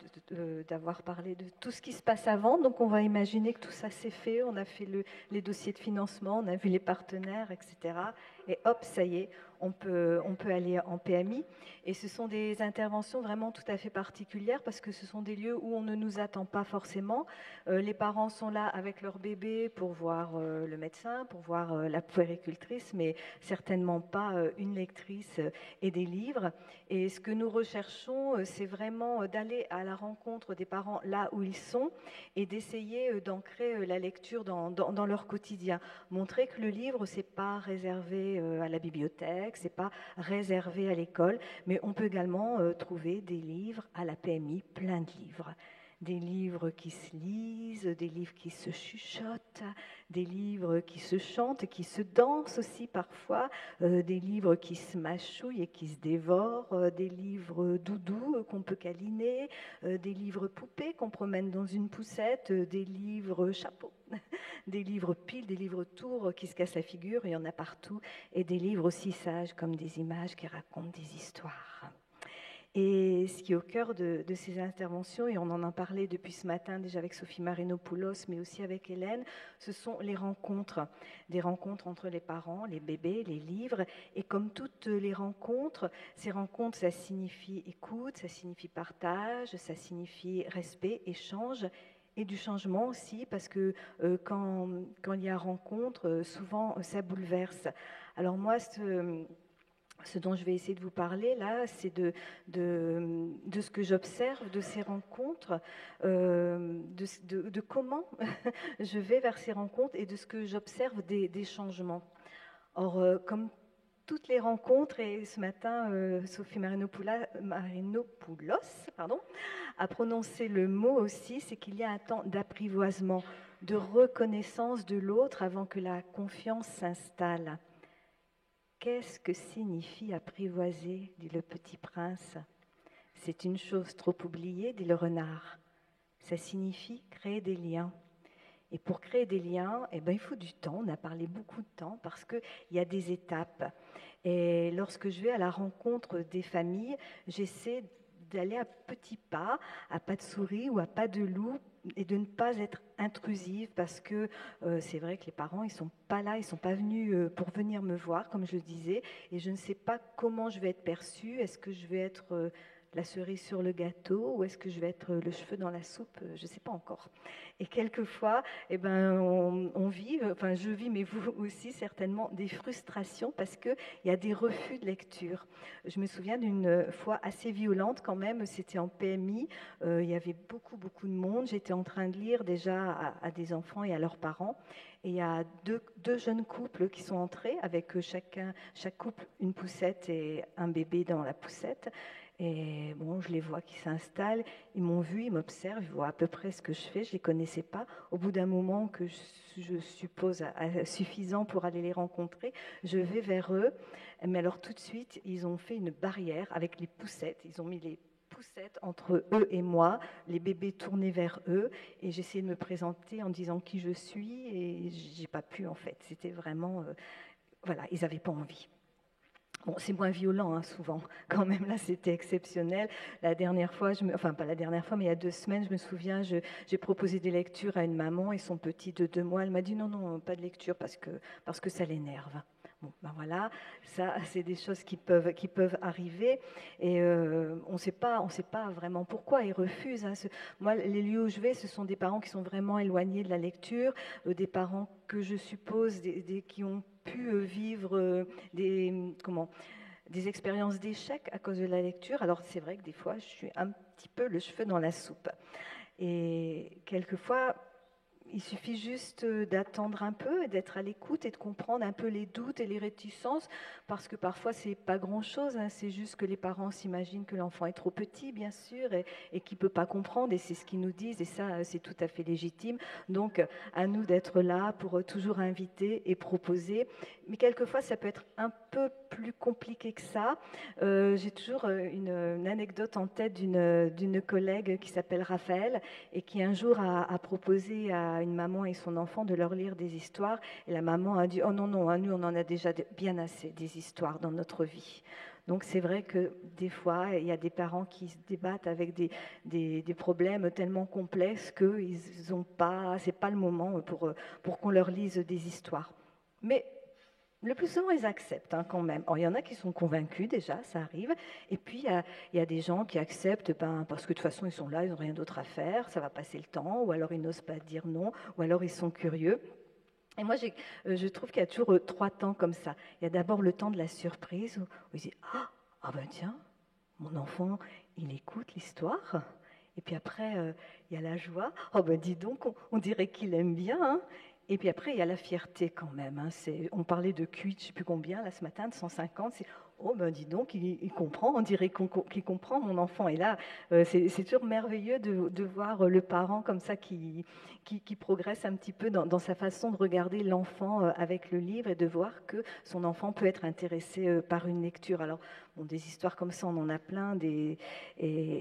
S5: d'avoir parlé de tout ce qui se passe avant. Donc on va imaginer que tout ça s'est fait, on a fait les dossiers de financement, on a vu les partenaires, etc. Et hop, ça y est, on peut aller en PMI. Et ce sont des interventions vraiment tout à fait particulières parce que ce sont des lieux où on ne nous attend pas forcément. Les parents sont là avec leur bébé pour voir le médecin, pour voir la puéricultrice, mais certainement pas une lectrice et des livres. Et ce que nous recherchons, c'est vraiment d'aller à la rencontre des parents là où ils sont et d'essayer d'ancrer la lecture dans leur quotidien. Montrer que le livre, c'est pas réservé à la bibliothèque, c'est pas réservé à l'école, mais on peut également trouver des livres à la PMI, plein de livres. Des livres qui se lisent, des livres qui se chuchotent, des livres qui se chantent, qui se dansent aussi parfois, des livres qui se mâchouillent et qui se dévorent, des livres doudous qu'on peut câliner, des livres poupées qu'on promène dans une poussette, des livres chapeaux, des livres piles, des livres tours qui se cassent la figure, il y en a partout, et des livres aussi sages comme des images qui racontent des histoires. Et ce qui est au cœur de ces interventions, et on en a parlé depuis ce matin déjà avec Sophie Marinopoulos, mais aussi avec Hélène, ce sont les rencontres, des rencontres entre les parents, les bébés, les livres. Et comme toutes les rencontres, ces rencontres, ça signifie écoute, ça signifie partage, ça signifie respect, échange, et du changement aussi, parce que quand il y a rencontre, souvent ça bouleverse. Alors moi, ce dont je vais essayer de vous parler là, c'est de ce que j'observe de ces rencontres, de comment je vais vers ces rencontres et de ce que j'observe des changements. Or, comme toutes les rencontres, et ce matin, Sophie Marinopoulos a prononcé le mot aussi, c'est qu'il y a un temps d'apprivoisement, de reconnaissance de l'autre avant que la confiance s'installe. Qu'est-ce que signifie apprivoiser, dit le petit prince. C'est une chose trop oubliée, dit le renard. Ça signifie créer des liens. Et pour créer des liens, il faut du temps. On a parlé beaucoup de temps parce qu'il y a des étapes. Et lorsque je vais à la rencontre des familles, j'essaie d'aller à petits pas, à pas de souris ou à pas de loup, et de ne pas être intrusive parce que c'est vrai que les parents, ils sont pas là, ils sont pas venus pour venir me voir, comme je le disais, et je ne sais pas comment je vais être perçue. Est-ce que je vais être la cerise sur le gâteau ou est-ce que je vais être le cheveu dans la soupe? Je ne sais pas encore. Et quelquefois, on vit, enfin je vis, mais vous aussi certainement, des frustrations parce qu'il y a des refus de lecture. Je me souviens d'une fois assez violente quand même, c'était en PMI, il y avait beaucoup de monde, j'étais en train de lire déjà à des enfants et à leurs parents, et il y a deux jeunes couples qui sont entrés avec chaque couple une poussette et un bébé dans la poussette. Et bon, je les vois qui s'installent, ils m'ont vu, ils m'observent, ils voient à peu près ce que je fais, je ne les connaissais pas. Au bout d'un moment que je suppose suffisant pour aller les rencontrer, je vais vers eux. Mais alors tout de suite, ils ont fait une barrière avec les poussettes, ils ont mis les poussettes entre eux et moi, les bébés tournés vers eux, et j'essayais de me présenter en disant qui je suis, et j'ai pas pu en fait. C'était vraiment, voilà, ils n'avaient pas envie. Bon, c'est moins violent, hein, souvent. Quand même, là, c'était exceptionnel. La dernière fois, enfin, pas la dernière fois, mais il y a 2 semaines, je me souviens, j'ai proposé des lectures à une maman et son petit de 2 mois. Elle m'a dit non, pas de lecture parce que ça l'énerve. Bon, ben voilà, ça, c'est des choses qui peuvent arriver. Et on ne sait pas vraiment pourquoi ils refusent. Hein. Moi, les lieux où je vais, ce sont des parents qui sont vraiment éloignés de la lecture, des parents que je suppose, qui ont pu vivre des expériences d'échec à cause de la lecture. Alors c'est vrai que des fois, je suis un petit peu le cheveu dans la soupe. Et quelquefois, il suffit juste d'attendre un peu et d'être à l'écoute et de comprendre un peu les doutes et les réticences, parce que parfois, c'est pas grand-chose. Hein, c'est juste que les parents s'imaginent que l'enfant est trop petit, bien sûr, et qu'il ne peut pas comprendre, et c'est ce qu'ils nous disent, et ça, c'est tout à fait légitime. Donc, à nous d'être là pour toujours inviter et proposer. Mais quelquefois, ça peut être un peu plus compliqué que ça. J'ai toujours une anecdote en tête d'une collègue qui s'appelle Raphaël, et qui un jour a proposé à à une maman et son enfant de leur lire des histoires. Et la maman a dit « Oh non, non, nous on en a déjà bien assez des histoires dans notre vie ». Donc c'est vrai que des fois, il y a des parents qui se débattent avec des problèmes tellement complexes qu'ils n'ont pas, c'est pas le moment pour qu'on leur lise des histoires. Mais le plus souvent, ils acceptent quand même. Alors, il y en a qui sont convaincus déjà, ça arrive. Et puis, il y a des gens qui acceptent parce que de toute façon, ils sont là, ils n'ont rien d'autre à faire, ça va passer le temps, ou alors ils n'osent pas dire non, ou alors ils sont curieux. Et moi, je trouve qu'il y a toujours 3 temps comme ça. Il y a d'abord le temps de la surprise, où ils disent « Ah ben tiens, mon enfant, il écoute l'histoire ». Et puis après, il y a la joie. « Oh ben dis donc, on dirait qu'il aime bien hein ». Et puis après, il y a la fierté quand même. On parlait de QI, je ne sais plus combien, là ce matin, de 150. Oh ben dis donc, il comprend, on dirait qu'il comprend mon enfant. Et là, c'est toujours merveilleux de voir le parent comme ça qui progresse un petit peu dans sa façon de regarder l'enfant avec le livre et de voir que son enfant peut être intéressé par une lecture. Alors, des histoires comme ça, on en a plein. Et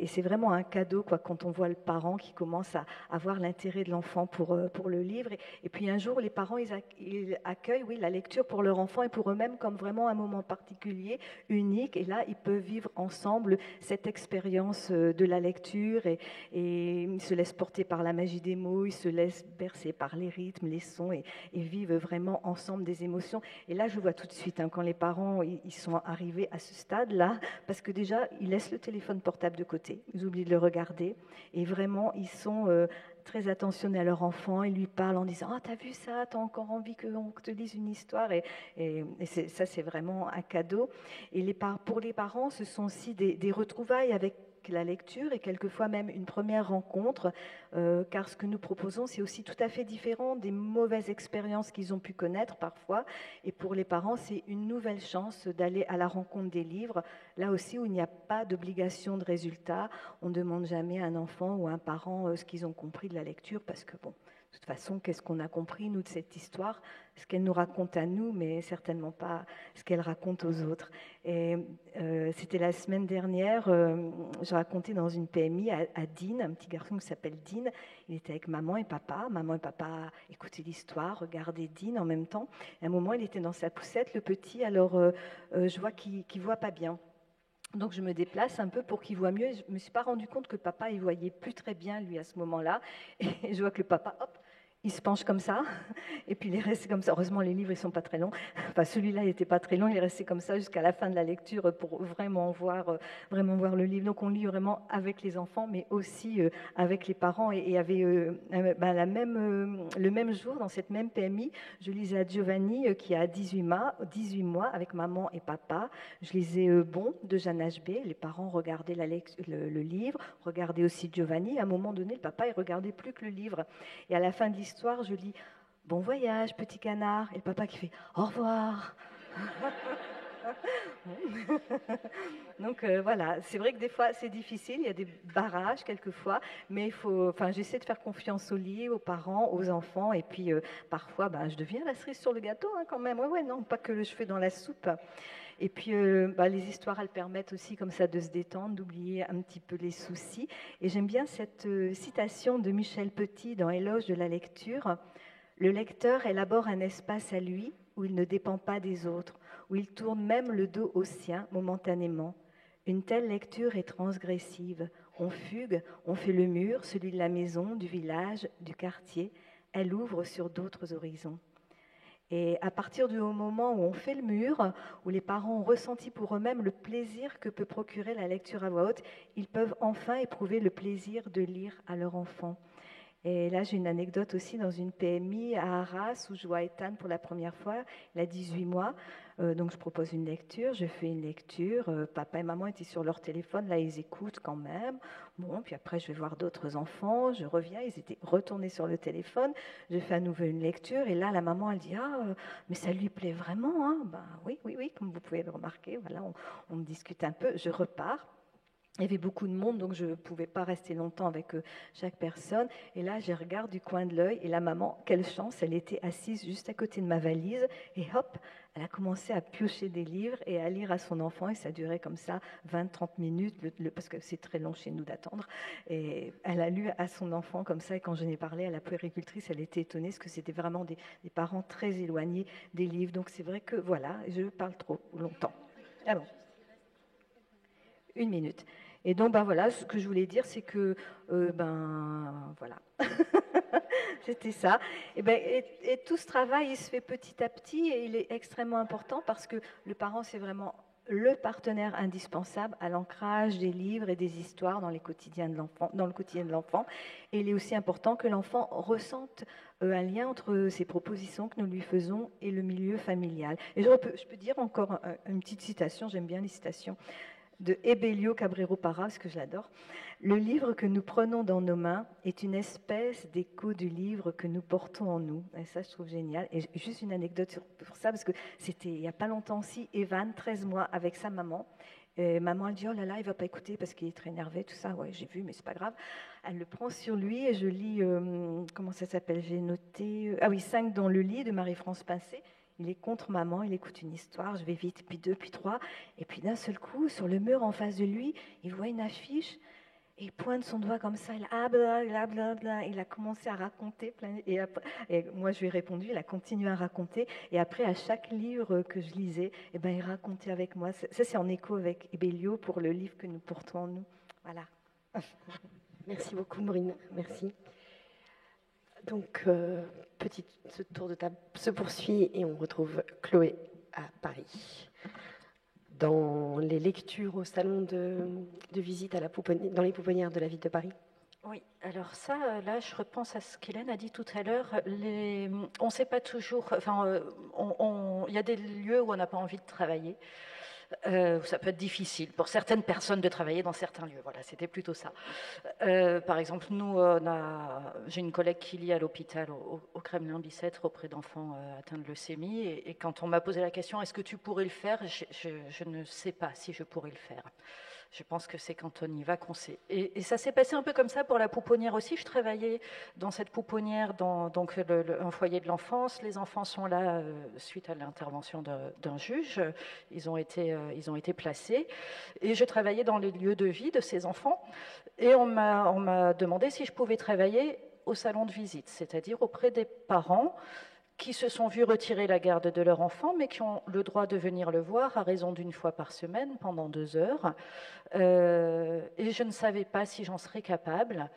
S5: c'est vraiment un cadeau quand on voit le parent qui commence à avoir l'intérêt de l'enfant pour le livre. Et puis un jour, les parents, ils accueillent la lecture pour leur enfant et pour eux-mêmes comme vraiment un moment particulier, unique. Et là, ils peuvent vivre ensemble cette expérience de la lecture et ils se laissent porter par la magie des mots, ils se laissent bercer par les rythmes, les sons et vivent vraiment ensemble des émotions. Et là, je vois tout de suite quand les parents ils sont arrivés à ce stade-là, parce que déjà, ils laissent le téléphone portable de côté, ils oublient de le regarder et vraiment, ils sont très attentionnés à leur enfant, ils lui parlent en disant « Ah, t'as vu ça, t'as encore envie qu'on te lise une histoire ?» Et ça, c'est vraiment un cadeau. Et pour les parents, ce sont aussi des retrouvailles avec la lecture et quelquefois même une première rencontre, car ce que nous proposons, c'est aussi tout à fait différent des mauvaises expériences qu'ils ont pu connaître parfois. Et pour les parents, c'est une nouvelle chance d'aller à la rencontre des livres, là aussi où il n'y a pas d'obligation de résultat. On ne demande jamais à un enfant ou à un parent ce qu'ils ont compris de la lecture, parce que bon, de toute façon, qu'est-ce qu'on a compris, nous, de cette histoire? Ce qu'elle nous raconte à nous, mais certainement pas ce qu'elle raconte aux autres. Et c'était la semaine dernière, je racontais dans une PMI à Dean, un petit garçon qui s'appelle Dean. Il était avec maman et papa. Maman et papa écoutaient l'histoire, regardaient Dean en même temps. Et à un moment, il était dans sa poussette, le petit, alors je vois qu'il ne voit pas bien. Donc je me déplace un peu pour qu'il voit mieux. Je ne me suis pas rendu compte que papa, il voyait plus très bien, lui, à ce moment-là. Et je vois que le papa, hop, il se penche comme ça, et puis il est resté comme ça. Heureusement, les livres, ils ne sont pas très longs. Enfin, celui-là, il n'était pas très long. Il est resté comme ça jusqu'à la fin de la lecture pour vraiment voir le livre. Donc, on lit vraiment avec les enfants, mais aussi avec les parents. Et il y avait le même jour, dans cette même PMI, je lisais à Giovanni, qui a 18 mois, avec maman et papa. Je lisais Bon, de Jeanne H.B. Les parents regardaient le livre, regardaient aussi Giovanni. À un moment donné, le papa, il regardait plus que le livre. Et à la fin de l'histoire, je lis « Bon voyage, petit canard ». Et le papa qui fait « Au revoir ». Donc voilà, c'est vrai que des fois c'est difficile, il y a des barrages quelquefois, mais j'essaie de faire confiance aux livres, aux parents, aux enfants, et puis parfois je deviens la cerise sur le gâteau quand même, non, pas que le cheveu dans la soupe. Et puis les histoires, elles permettent aussi comme ça de se détendre, d'oublier un petit peu les soucis. Et j'aime bien cette citation de Michel Petit dans Éloge de la lecture. Le lecteur élabore un espace à lui où il ne dépend pas des autres, où il tourne même le dos au sien momentanément. Une telle lecture est transgressive. On fugue, on fait le mur, celui de la maison, du village, du quartier. Elle ouvre sur d'autres horizons. Et à partir du moment où on fait le mur, où les parents ont ressenti pour eux-mêmes le plaisir que peut procurer la lecture à voix haute, ils peuvent enfin éprouver le plaisir de lire à leur enfant. Et là, j'ai une anecdote aussi dans une PMI à Arras où je vois Ethan pour la première fois. Il a 18 mois, donc je propose une lecture, je fais une lecture. Papa et maman étaient sur leur téléphone, là ils écoutent quand même. Bon, puis après je vais voir d'autres enfants, je reviens, ils étaient retournés sur le téléphone. Je fais à nouveau une lecture et là la maman elle dit « Ah, mais ça lui plaît vraiment hein ?» Oui, comme vous pouvez le remarquer, voilà, on discute un peu, je repars. Il y avait beaucoup de monde, donc je ne pouvais pas rester longtemps avec chaque personne. Et là, je regarde du coin de l'œil, et la maman, quelle chance, elle était assise juste à côté de ma valise, et hop, elle a commencé à piocher des livres et à lire à son enfant, et ça durait comme ça 20-30 minutes, parce que c'est très long chez nous d'attendre. Et elle a lu à son enfant comme ça, et quand je n'ai parlé à la puéricultrice, elle était étonnée, parce que c'était vraiment des parents très éloignés des livres. Donc c'est vrai que, voilà, je parle trop longtemps. Ah bon. 1 minute. Et donc, voilà, ce que je voulais dire, c'est que, voilà, c'était ça. Et tout ce travail, il se fait petit à petit et il est extrêmement important parce que le parent, c'est vraiment le partenaire indispensable à l'ancrage des livres et des histoires dans le quotidien de l'enfant. Et il est aussi important que l'enfant ressente un lien entre ces propositions que nous lui faisons et le milieu familial. Et je peux dire encore une petite citation, j'aime bien les citations, de Ebelio Cabrero Parra, parce que je l'adore. Le livre que nous prenons dans nos mains est une espèce d'écho du livre que nous portons en nous. Et ça, je trouve génial. Et juste une anecdote pour ça, parce que c'était il n'y a pas longtemps aussi, Evan, 13 mois, avec sa maman. Et maman, elle dit, oh là là, il ne va pas écouter parce qu'il est très énervé, tout ça. Ouais, j'ai vu, mais c'est pas grave. Elle le prend sur lui et je lis, comment ça s'appelle, j'ai noté, 5 dans le lit de Marie-France Pincé. Il est contre maman, il écoute une histoire, je vais vite, puis 2, puis 3. Et puis d'un seul coup, sur le mur en face de lui, il voit une affiche et il pointe son doigt comme ça. Il a commencé à raconter. Et moi, je lui ai répondu, il a continué à raconter. Et après, à chaque livre que je lisais, il racontait avec moi. Ça, c'est en écho avec Ebelio pour le livre que nous portons en nous. Voilà.
S1: Merci beaucoup, Maureen. Merci. Donc, ce tour de table se poursuit et on retrouve Chloé à Paris. Dans les lectures au salon de visite dans les pouponnières de la ville de Paris.
S3: Oui, alors ça, là, je repense à ce qu'Hélène a dit tout à l'heure. On ne sait pas toujours. Enfin, il y a des lieux où on n'a pas envie de travailler. Ça peut être difficile pour certaines personnes de travailler dans certains lieux. Voilà, c'était plutôt ça. Par exemple, nous, j'ai une collègue qui lit à l'hôpital au Kremlin-Bicêtre auprès d'enfants atteints de leucémie. Et quand on m'a posé la question, est-ce que tu pourrais le faire, je ne sais pas si je pourrais le faire. Je pense que c'est quand on y va qu'on sait. Et ça s'est passé un peu comme ça pour la pouponnière aussi. Je travaillais dans cette pouponnière, donc un foyer de l'enfance. Les enfants sont là suite à l'intervention d'un juge. Ils ont été placés. Et je travaillais dans les lieux de vie de ces enfants. Et on m'a demandé si je pouvais travailler au salon de visite, c'est-à-dire auprès des parents qui se sont vus retirer la garde de leur enfant, mais qui ont le droit de venir le voir à raison d'1 fois par semaine, pendant 2 heures. Et je ne savais pas si j'en serais capable.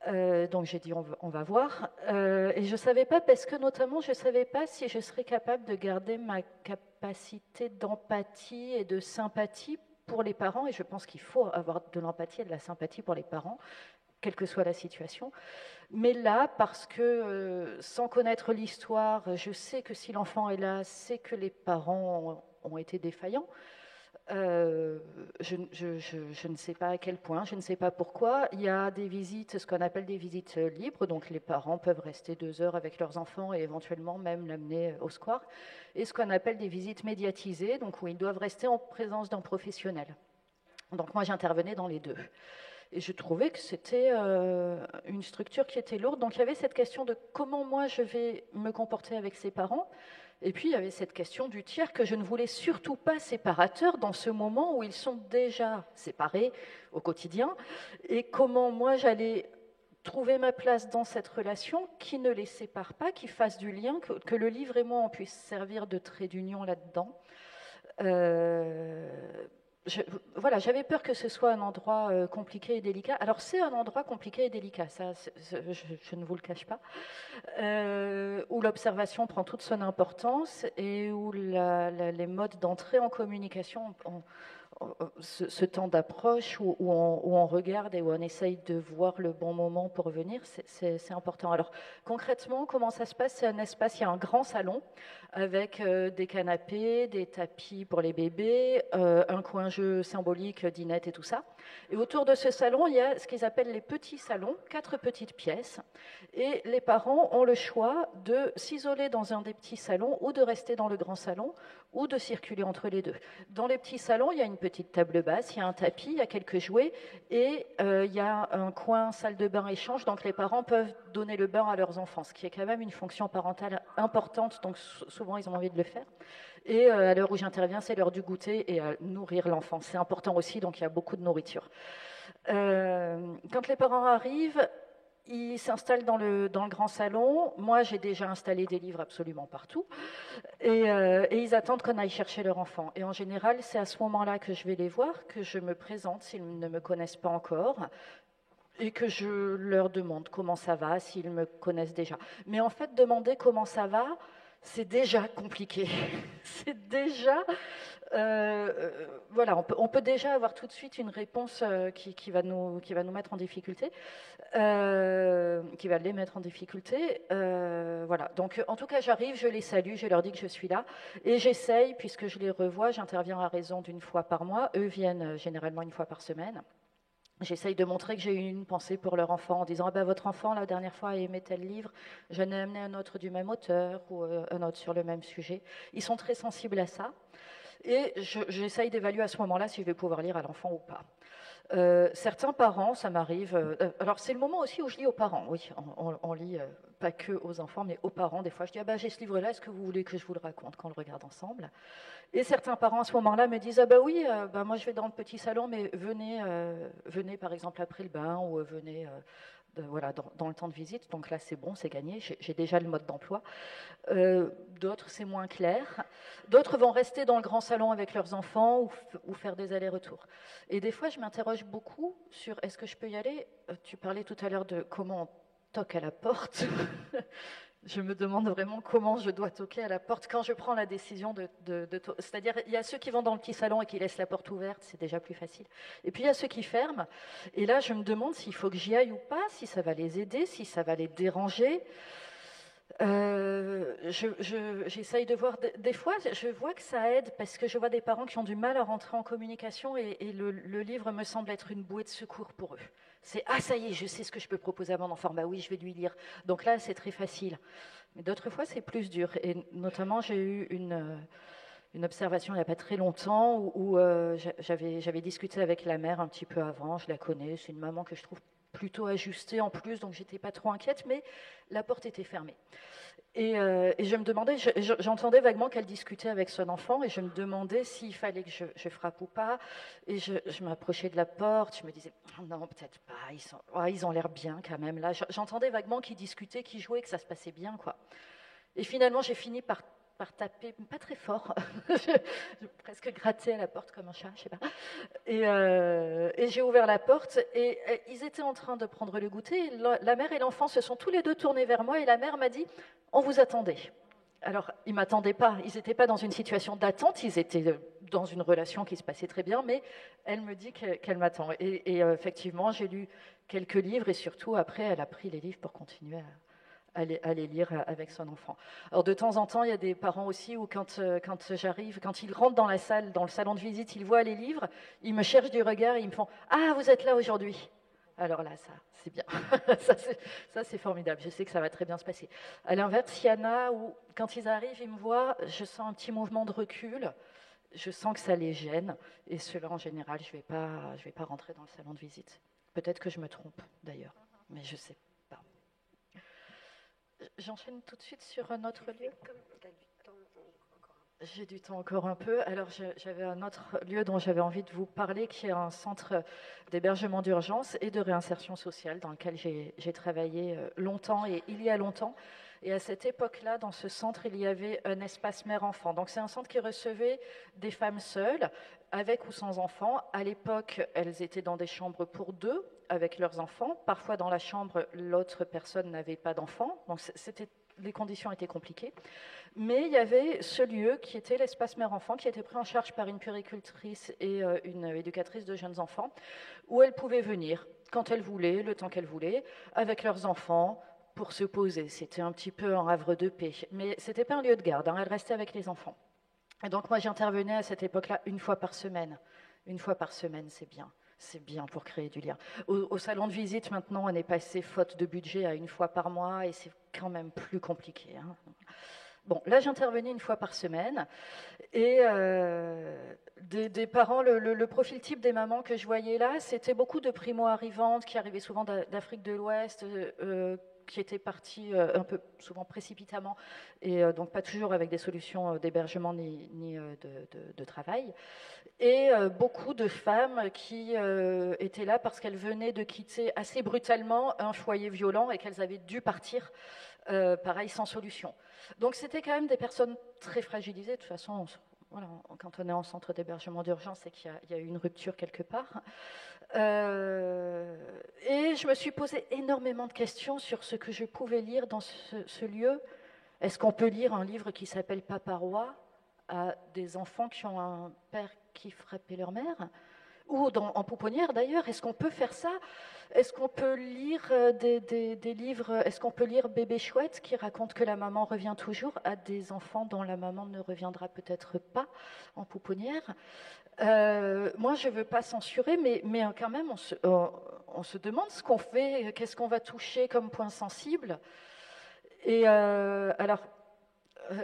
S3: Donc j'ai dit, on va voir. Et je ne savais pas, parce que notamment, je ne savais pas si je serais capable de garder ma capacité d'empathie et de sympathie pour les parents. Et je pense qu'il faut avoir de l'empathie et de la sympathie pour les parents, quelle que soit la situation. Mais là, parce que sans connaître l'histoire, je sais que si l'enfant est là, c'est que les parents ont été défaillants. Je ne sais pas à quel point, je ne sais pas pourquoi. Il y a des visites, ce qu'on appelle des visites libres, donc les parents peuvent rester 2 heures avec leurs enfants et éventuellement même l'amener au square. Et ce qu'on appelle des visites médiatisées, donc où ils doivent rester en présence d'un professionnel. Donc moi, j'intervenais dans les 2. Et je trouvais que c'était une structure qui était lourde. Donc il y avait cette question de comment moi je vais me comporter avec ces parents. Et puis il y avait cette question du tiers que je ne voulais surtout pas séparateur dans ce moment où ils sont déjà séparés au quotidien. Et comment moi j'allais trouver ma place dans cette relation qui ne les sépare pas, qui fasse du lien, que le livre et moi on puisse servir de trait d'union là-dedans. J'avais peur que ce soit un endroit compliqué et délicat. Alors c'est un endroit compliqué et délicat, ça, je ne vous le cache pas, où l'observation prend toute son importance et où les modes d'entrée en communication ce temps d'approche où on regarde et où on essaye de voir le bon moment pour venir, c'est important. Alors concrètement, comment ça se passe? C'est un espace, il y a un grand salon avec des canapés, des tapis pour les bébés, un coin jeu symbolique, dinette et tout ça. Et autour de ce salon, il y a ce qu'ils appellent les petits salons, 4 petites pièces. Et les parents ont le choix de s'isoler dans un des petits salons ou de rester dans le grand salon ou de circuler entre les deux. Dans les petits salons, il y a une petite table basse, il y a un tapis, il y a quelques jouets, et il y a un coin salle de bain échange, donc les parents peuvent donner le bain à leurs enfants, ce qui est quand même une fonction parentale importante, donc souvent ils ont envie de le faire. Et à l'heure où j'interviens, c'est l'heure du goûter et à nourrir l'enfant. C'est important aussi, donc il y a beaucoup de nourriture. Quand les parents arrivent, ils s'installent dans le grand salon. Moi, j'ai déjà installé des livres absolument partout. Et ils attendent qu'on aille chercher leur enfant. Et en général, c'est à ce moment-là que je vais les voir, que je me présente s'ils ne me connaissent pas encore et que je leur demande comment ça va, s'ils me connaissent déjà. Mais en fait, demander comment ça va, c'est déjà compliqué. C'est déjà... voilà, on peut déjà avoir tout de suite une réponse qui va nous mettre en difficulté, qui va les mettre en difficulté. Voilà. Donc, en tout cas, j'arrive, je les salue, je leur dis que je suis là, et j'essaye, puisque je les revois, j'interviens à raison d'une fois par mois. Eux viennent généralement une fois par semaine. J'essaye de montrer que j'ai eu une pensée pour leur enfant en disant votre enfant, la dernière fois, a aimé tel livre, j'en ai amené un autre du même auteur ou un autre sur le même sujet. Ils sont très sensibles à ça. Et j'essaye d'évaluer à ce moment-là si je vais pouvoir lire à l'enfant ou pas. Certains parents, ça m'arrive... alors, c'est le moment aussi où je lis aux parents. Oui, on lit pas que aux enfants, mais aux parents. Des fois, je dis j'ai ce livre-là, est-ce que vous voulez que je vous le raconte quand on le regarde ensemble? Et certains parents, à ce moment-là, me disent oui, moi, je vais dans le petit salon, mais venez par exemple, après le bain, ou venez... voilà, dans le temps de visite, donc là c'est bon, c'est gagné, j'ai déjà le mode d'emploi. D'autres c'est moins clair, d'autres vont rester dans le grand salon avec leurs enfants ou faire des allers-retours. Et des fois je m'interroge beaucoup sur est-ce que je peux y aller. Tu parlais tout à l'heure de comment on toque à la porte. Je me demande vraiment comment je dois toquer à la porte quand je prends la décision c'est-à-dire, il y a ceux qui vont dans le petit salon et qui laissent la porte ouverte, c'est déjà plus facile. Et puis, il y a ceux qui ferment. Et là, je me demande s'il faut que j'y aille ou pas, si ça va les aider, si ça va les déranger. J'essaye de voir... Des fois, je vois que ça aide parce que je vois des parents qui ont du mal à rentrer en communication et le livre me semble être une bouée de secours pour eux. C'est ça y est, je sais ce que je peux proposer à mon enfant. Oui, je vais lui lire. Donc là, c'est très facile. Mais d'autres fois, c'est plus dur. Et notamment, j'ai eu une observation il n'y a pas très longtemps où j'avais discuté avec la mère un petit peu avant. Je la connais, c'est une maman que je trouve plutôt ajustée en plus, donc j'étais pas trop inquiète, mais la porte était fermée. Et je me demandais, j'entendais vaguement qu'elle discutait avec son enfant, et je me demandais s'il fallait que je frappe ou pas. Et je m'approchais de la porte, je me disais, non, peut-être pas, ils ont l'air bien quand même. Là, j'entendais vaguement qu'ils discutaient, qu'ils jouaient, que ça se passait bien, quoi. Et finalement, j'ai fini par taper, pas très fort, j'ai presque gratté à la porte comme un chat, je sais pas. Et j'ai ouvert la porte et ils étaient en train de prendre le goûter. La mère et l'enfant se sont tous les deux tournés vers moi et la mère m'a dit « On vous attendait ». Alors, ils ne m'attendaient pas, ils n'étaient pas dans une situation d'attente, ils étaient dans une relation qui se passait très bien, mais elle me dit qu'elle m'attend. Et effectivement, j'ai lu quelques livres et surtout, après, elle a pris les livres pour continuer à les lire avec son enfant. Alors de temps en temps, il y a des parents aussi où quand j'arrive, quand ils rentrent dans la salle, dans le salon de visite, ils voient les livres, ils me cherchent du regard et ils me font « Ah, vous êtes là aujourd'hui !» Alors là, ça, c'est bien. ça, c'est formidable. Je sais que ça va très bien se passer. À l'inverse, il y en a où, quand ils arrivent, ils me voient, je sens un petit mouvement de recul, je sens que ça les gêne, et ceux-là, en général, je vais pas rentrer dans le salon de visite. Peut-être que je me trompe, d'ailleurs, mais je sais pas. J'enchaîne tout de suite sur un autre lieu. J'ai du temps encore un peu. Alors, j'avais un autre lieu dont j'avais envie de vous parler, qui est un centre d'hébergement d'urgence et de réinsertion sociale, dans lequel j'ai travaillé longtemps et il y a longtemps. Et à cette époque-là, dans ce centre, il y avait un espace mère-enfant. Donc, c'est un centre qui recevait des femmes seules, avec ou sans enfants. À l'époque, elles étaient dans des chambres pour deux, avec leurs enfants. Parfois, dans la chambre, l'autre personne n'avait pas d'enfants. Donc, les conditions étaient compliquées. Mais il y avait ce lieu qui était l'espace mère-enfant, qui était pris en charge par une puéricultrice et une éducatrice de jeunes enfants, où elles pouvaient venir quand elles voulaient, le temps qu'elles voulaient, avec leurs enfants, pour se poser. C'était un petit peu un havre de paix. Mais ce n'était pas un lieu de garde, elles restaient avec les enfants. Et donc moi, j'intervenais à cette époque-là une fois par semaine. Une fois par semaine, c'est bien. C'est bien pour créer du lien. Au salon de visite, maintenant, on est passé, faute de budget, à une fois par mois, et c'est quand même plus compliqué. Bon, là, j'intervenais une fois par semaine et des parents, le profil type des mamans que je voyais là, c'était beaucoup de primo-arrivantes qui arrivaient souvent d'Afrique de l'Ouest, qui étaient parties un peu souvent précipitamment et donc pas toujours avec des solutions d'hébergement ni de travail. Et beaucoup de femmes qui étaient là parce qu'elles venaient de quitter assez brutalement un foyer violent et qu'elles avaient dû partir, pareil, sans solution. Donc c'était quand même des personnes très fragilisées. De toute façon, voilà, quand on est en centre d'hébergement d'urgence, c'est qu'il y a eu une rupture quelque part. Et je me suis posé énormément de questions sur ce que je pouvais lire dans ce lieu. Est-ce qu'on peut lire un livre qui s'appelle Papa Roi à des enfants qui ont un père qui frappait leur mère? Ou en pouponnière d'ailleurs, est-ce qu'on peut faire ça? Est-ce qu'on peut lire des livres? Est-ce qu'on peut lire Bébé Chouette qui raconte que la maman revient toujours à des enfants dont la maman ne reviendra peut-être pas en pouponnière? Moi, je ne veux pas censurer, mais quand même, on se demande ce qu'on fait, qu'est-ce qu'on va toucher comme point sensible. Et alors,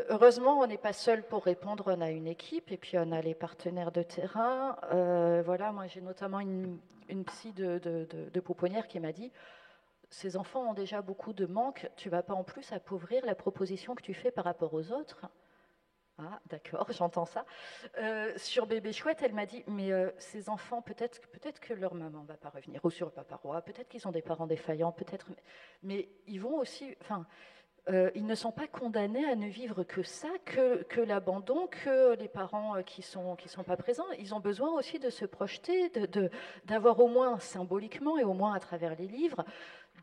S3: heureusement, on n'est pas seul pour répondre, on a une équipe et puis on a les partenaires de terrain. Voilà, moi j'ai notamment une psy de pouponnière qui m'a dit « Ces enfants ont déjà beaucoup de manques, tu ne vas pas en plus appauvrir la proposition que tu fais par rapport aux autres ?» Ah, d'accord, j'entends ça. Sur Bébé Chouette, elle m'a dit « Mais ces enfants, peut-être que leur maman ne va pas revenir, ou sur Papa Roi, peut-être qu'ils ont des parents défaillants, peut-être... Mais ils vont aussi... ils ne sont pas condamnés à ne vivre que ça, que l'abandon, que les parents qui sont pas présents. Ils ont besoin aussi de se projeter, d'avoir au moins symboliquement et au moins à travers les livres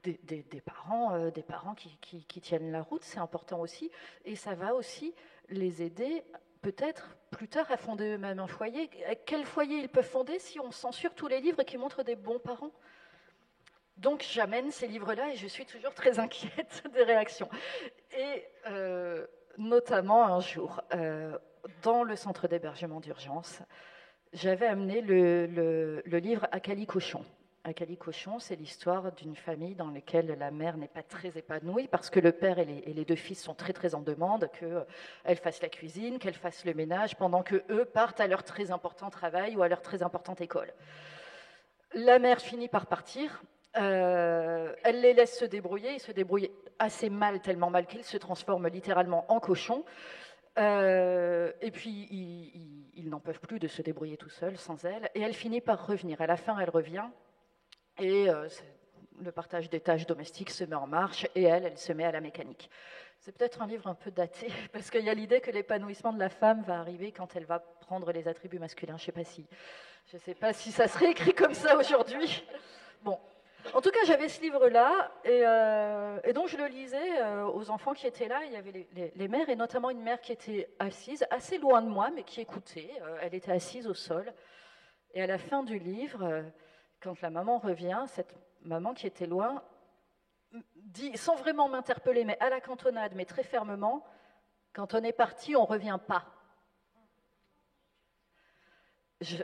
S3: des parents qui tiennent la route. C'est important aussi. Et ça va aussi les aider peut-être plus tard à fonder eux-mêmes un foyer. Quel foyer ils peuvent fonder si on censure tous les livres qui montrent des bons parents ? Donc j'amène ces livres-là et je suis toujours très inquiète des réactions. Et notamment un jour, dans le centre d'hébergement d'urgence, j'avais amené le livre Akali Cochon. Akali Cochon, c'est l'histoire d'une famille dans laquelle la mère n'est pas très épanouie parce que le père et les deux fils sont très très en demande, qu'elle fasse la cuisine, qu'elle fasse le ménage, pendant qu'eux partent à leur très important travail ou à leur très importante école. La mère finit par partir. Elle les laisse se débrouiller. Ils se débrouillent assez mal, tellement mal qu'ils se transforment littéralement en cochons. Et puis, ils n'en peuvent plus de se débrouiller tout seuls, sans elle. Et elle finit par revenir. À la fin, elle revient. Et le partage des tâches domestiques se met en marche. Et elle se met à la mécanique. C'est peut-être un livre un peu daté, parce qu'il y a l'idée que l'épanouissement de la femme va arriver quand elle va prendre les attributs masculins. Je ne sais pas si ça serait écrit comme ça aujourd'hui. Bon. En tout cas, j'avais ce livre-là, et donc je le lisais aux enfants qui étaient là. Il y avait les mères, et notamment une mère qui était assise, assez loin de moi, mais qui écoutait. Elle était assise au sol. Et à la fin du livre, quand la maman revient, cette maman qui était loin, dit, sans vraiment m'interpeller, mais à la cantonade, mais très fermement, « Quand on est parti, on ne revient pas ».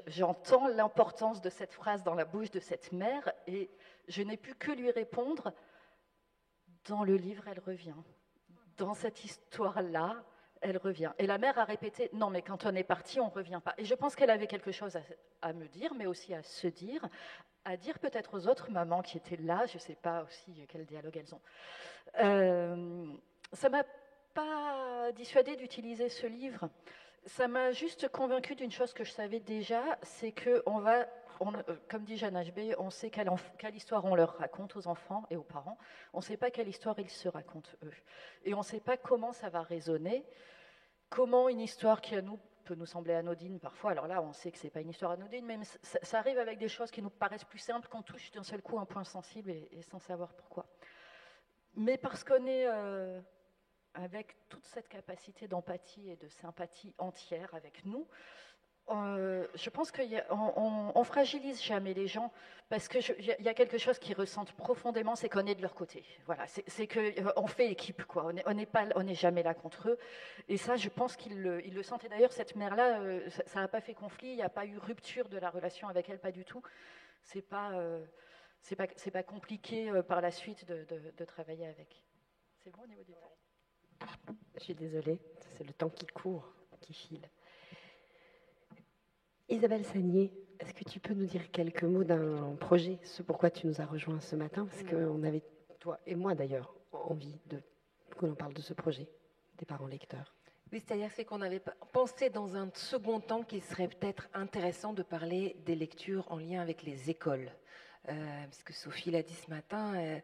S3: J'entends l'importance de cette phrase dans la bouche de cette mère et je n'ai pu que lui répondre, dans le livre, elle revient. Dans cette histoire-là, elle revient. Et la mère a répété, non, mais quand on est parti, on ne revient pas. Et je pense qu'elle avait quelque chose à me dire, mais aussi à se dire, à dire peut-être aux autres mamans qui étaient là, je ne sais pas aussi quel dialogue elles ont. Ça ne m'a pas dissuadée d'utiliser ce livre. Ça m'a juste convaincue d'une chose que je savais déjà, c'est que comme dit Jeanne HB, on sait quelle histoire on leur raconte aux enfants et aux parents, on ne sait pas quelle histoire ils se racontent eux. Et on ne sait pas comment ça va résonner, comment une histoire qui à nous peut nous sembler anodine parfois, alors là on sait que ce n'est pas une histoire anodine, mais ça arrive avec des choses qui nous paraissent plus simples, qu'on touche d'un seul coup un point sensible et sans savoir pourquoi. Mais parce qu'on est... avec toute cette capacité d'empathie et de sympathie entière avec nous, je pense qu'on ne fragilise jamais les gens parce qu'il y a quelque chose qu'ils ressentent profondément, c'est qu'on est de leur côté. Voilà, c'est qu'on fait équipe, quoi. On n'est jamais là contre eux. Et ça, je pense qu'ils le sentent. Et d'ailleurs, cette mère-là, ça n'a pas fait conflit, il n'y a pas eu rupture de la relation avec elle, pas du tout. C'est pas compliqué par la suite de travailler avec. C'est bon au niveau du temps ?
S1: Je suis désolée, c'est le temps qui court, qui file. Isabelle Sagnier, est-ce que tu peux nous dire quelques mots d'un projet, ce pourquoi tu nous as rejoints ce matin? Parce qu'on avait, toi et moi d'ailleurs, envie que l'on parle de ce projet, des parents lecteurs.
S6: Oui, c'est-à-dire c'est qu'on avait pensé dans un second temps qu'il serait peut-être intéressant de parler des lectures en lien avec les écoles. Parce que Sophie l'a dit ce matin,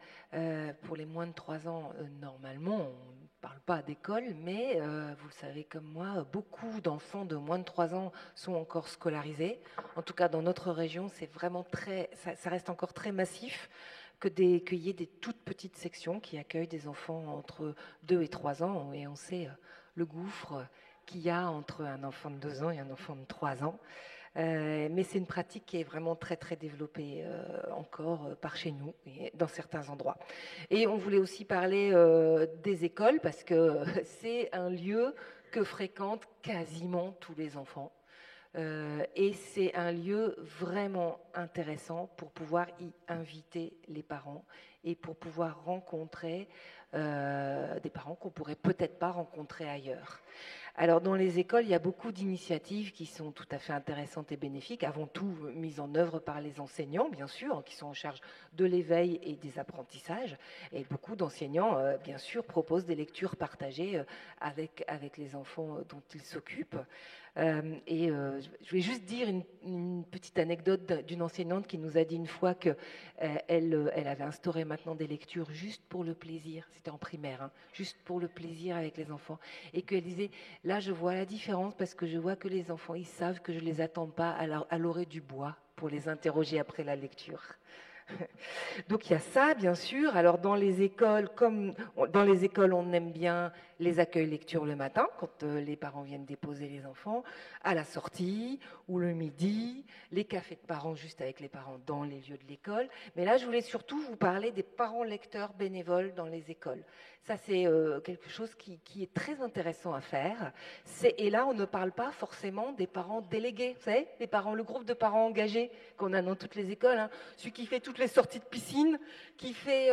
S6: pour les moins de 3 ans, normalement, on ne parle pas d'école, mais vous le savez comme moi, beaucoup d'enfants de moins de 3 ans sont encore scolarisés. En tout cas, dans notre région, c'est vraiment ça reste encore très massif qu'il y ait des toutes petites sections qui accueillent des enfants entre 2 et 3 ans. Et on sait le gouffre qu'il y a entre un enfant de 2 ans et un enfant de 3 ans. Mais c'est une pratique qui est vraiment très très développée encore par chez nous et dans certains endroits. Et on voulait aussi parler des écoles parce que c'est un lieu que fréquentent quasiment tous les enfants. Et c'est un lieu vraiment intéressant pour pouvoir y inviter les parents et pour pouvoir rencontrer des parents qu'on pourrait peut-être pas rencontrer ailleurs. Alors dans les écoles, il y a beaucoup d'initiatives qui sont tout à fait intéressantes et bénéfiques, avant tout mises en œuvre par les enseignants, bien sûr, qui sont en charge de l'éveil et des apprentissages. Et beaucoup d'enseignants, bien sûr, proposent des lectures partagées avec les enfants dont ils s'occupent. Je vais juste dire une petite anecdote d'une enseignante qui nous a dit une fois qu'elle avait instauré maintenant des lectures juste pour le plaisir, c'était en primaire, hein, juste pour le plaisir avec les enfants, et qu'elle disait, là je vois la différence parce que je vois que les enfants, ils savent que je ne les attends pas à l'orée du bois pour les interroger après la lecture. Donc il y a ça, bien sûr. Alors dans les écoles, on aime bien les accueils lecture le matin, quand les parents viennent déposer les enfants, à la sortie, ou le midi, les cafés de parents juste avec les parents dans les lieux de l'école. Mais là, je voulais surtout vous parler des parents lecteurs bénévoles dans les écoles. Ça, c'est quelque chose qui est très intéressant à faire. Et là, on ne parle pas forcément des parents délégués, vous savez, le groupe de parents engagés qu'on a dans toutes les écoles, hein, celui qui fait toutes les sorties de piscine, qui fait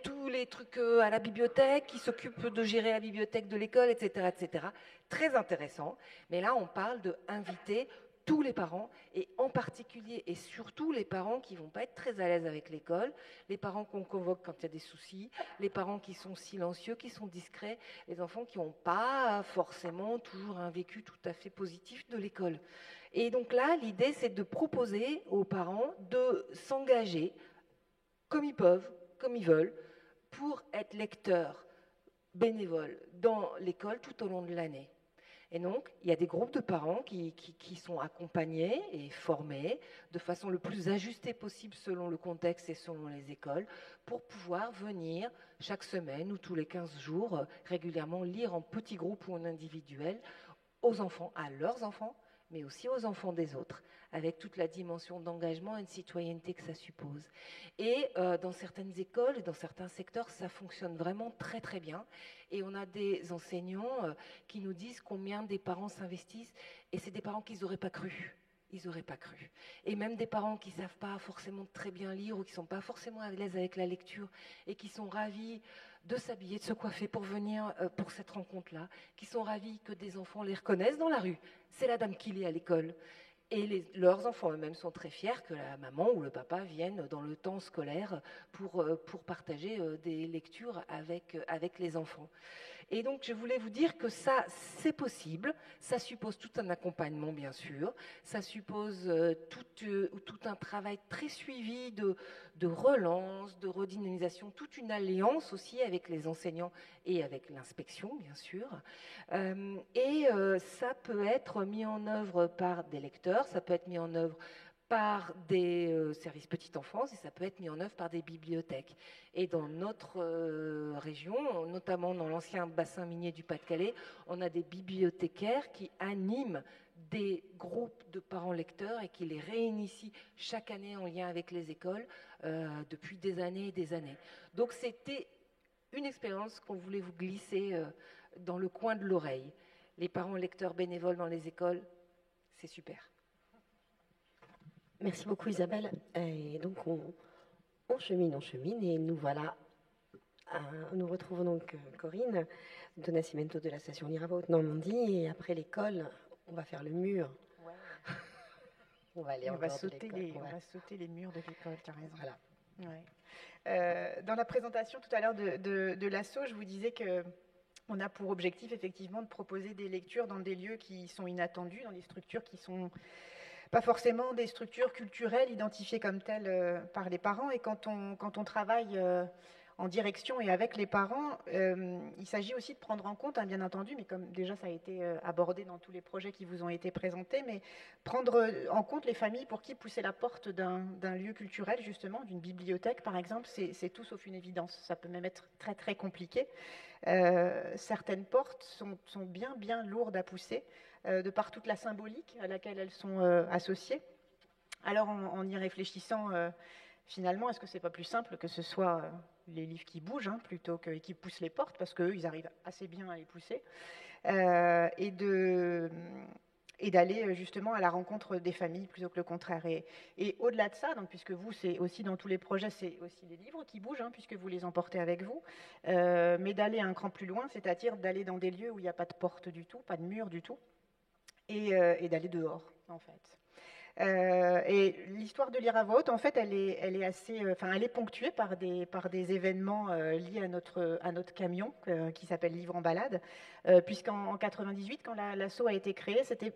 S6: tous les trucs à la bibliothèque, qui s'occupe de gérer la bibliothèque de l'école, etc., etc. Très intéressant. Mais là, on parle d'inviter tous les parents, et en particulier et surtout les parents qui ne vont pas être très à l'aise avec l'école, les parents qu'on convoque quand il y a des soucis, les parents qui sont silencieux, qui sont discrets, les enfants qui n'ont pas forcément toujours un vécu tout à fait positif de l'école. Et donc là, l'idée, c'est de proposer aux parents de s'engager comme ils peuvent, comme ils veulent, pour être lecteurs bénévoles dans l'école tout au long de l'année. Et donc, il y a des groupes de parents qui sont accompagnés et formés de façon le plus ajustée possible selon le contexte et selon les écoles pour pouvoir venir chaque semaine ou tous les 15 jours régulièrement lire en petits groupes ou en individuel aux enfants, à leurs enfants, mais aussi aux enfants des autres, avec toute la dimension d'engagement et de citoyenneté que ça suppose. Et dans certaines écoles et dans certains secteurs, ça fonctionne vraiment très très bien. Et on a des enseignants qui nous disent combien des parents s'investissent, et c'est des parents qu'ils n'auraient pas cru. Ils n'auraient pas cru. Et même des parents qui ne savent pas forcément très bien lire ou qui ne sont pas forcément à l'aise avec la lecture et qui sont ravis de s'habiller, de se coiffer pour venir pour cette rencontre-là, qui sont ravis que des enfants les reconnaissent dans la rue. C'est la dame qui lit à l'école. Et leurs enfants eux-mêmes sont très fiers que la maman ou le papa viennent dans le temps scolaire pour partager des lectures avec les enfants. Et donc, je voulais vous dire que ça, c'est possible. Ça suppose tout un accompagnement, bien sûr. Ça suppose tout un travail très suivi de relance, de redynamisation, toute une alliance aussi avec les enseignants et avec l'inspection, bien sûr. Ça peut être mis en œuvre par des lecteurs, ça peut être mis en œuvre par des services petite enfance et ça peut être mis en œuvre par des bibliothèques. Et dans notre région, notamment dans l'ancien bassin minier du Pas-de-Calais, on a des bibliothécaires qui animent des groupes de parents lecteurs et qui les réinitient chaque année en lien avec les écoles depuis des années et des années. Donc c'était une expérience qu'on voulait vous glisser dans le coin de l'oreille. Les parents lecteurs bénévoles dans les écoles, c'est super.
S1: Merci beaucoup Isabelle. Et donc on chemine et nous voilà Nous retrouvons donc Corinne de Nascimento de la station Lirava Haute-Normandie. Et après l'école, on va faire le mur.
S2: Ouais.
S1: On va aller
S2: on
S1: en
S2: va
S1: dehors de
S2: sauter
S1: l'école.
S2: on va sauter les murs de l'école, tu as raison.
S1: Voilà.
S2: Ouais. Dans la présentation tout à l'heure de l'asso, je vous disais que on a pour objectif effectivement de proposer des lectures dans des lieux qui sont inattendus, dans des structures qui sont pas forcément des structures culturelles identifiées comme telles par les parents. Et quand on travaille en direction et avec les parents, il s'agit aussi de prendre en compte, bien entendu, mais comme déjà ça a été abordé dans tous les projets qui vous ont été présentés, mais prendre en compte les familles pour qui pousser la porte d'un lieu culturel, justement, d'une bibliothèque par exemple, c'est tout sauf une évidence. Ça peut même être très très compliqué. Certaines portes sont bien lourdes à pousser, de par toute la symbolique à laquelle elles sont associées. Alors en y réfléchissant, finalement, est-ce que c'est pas plus simple que ce soit les livres qui bougent plutôt que qui poussent les portes, parce qu'eux, ils arrivent assez bien à les pousser, et d'aller justement à la rencontre des familles plutôt que le contraire. Et au-delà de ça, donc, puisque vous, c'est aussi dans tous les projets, c'est aussi les livres qui bougent, puisque vous les emportez avec vous, mais d'aller un cran plus loin, c'est-à-dire d'aller dans des lieux où il n'y a pas de porte du tout, pas de mur du tout, et d'aller dehors, en fait. Et l'histoire de Lirava Haute, en fait, elle est assez, elle est ponctuée par des événements liés à notre camion qui s'appelle Livre en balade, puisqu'en 98, quand l'asso a été créée, c'était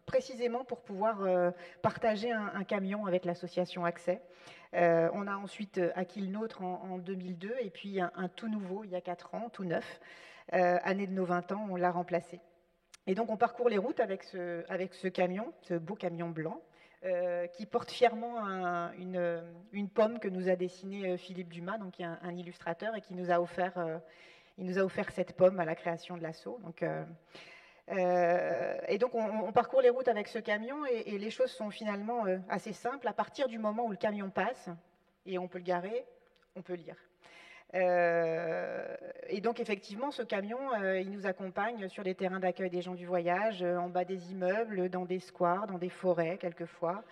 S2: précisément pour pouvoir partager un camion avec l'association Accès. On a ensuite acquis le nôtre en 2002, et puis un tout nouveau il y a 4 ans, tout neuf, année de nos 20 ans, on l'a remplacé. Et donc on parcourt les routes avec ce camion, ce beau camion blanc, qui porte fièrement une pomme que nous a dessinée Philippe Dumas, donc qui est un illustrateur, et qui nous a offert cette pomme à la création de l'asso. Et donc on parcourt les routes avec ce camion, et les choses sont finalement assez simples. À partir du moment où le camion passe, et on peut le garer, on peut lire. Et donc effectivement, ce camion, il nous accompagne sur les terrains d'accueil des gens du voyage, en bas des immeubles, dans des squares, dans des forêts quelquefois,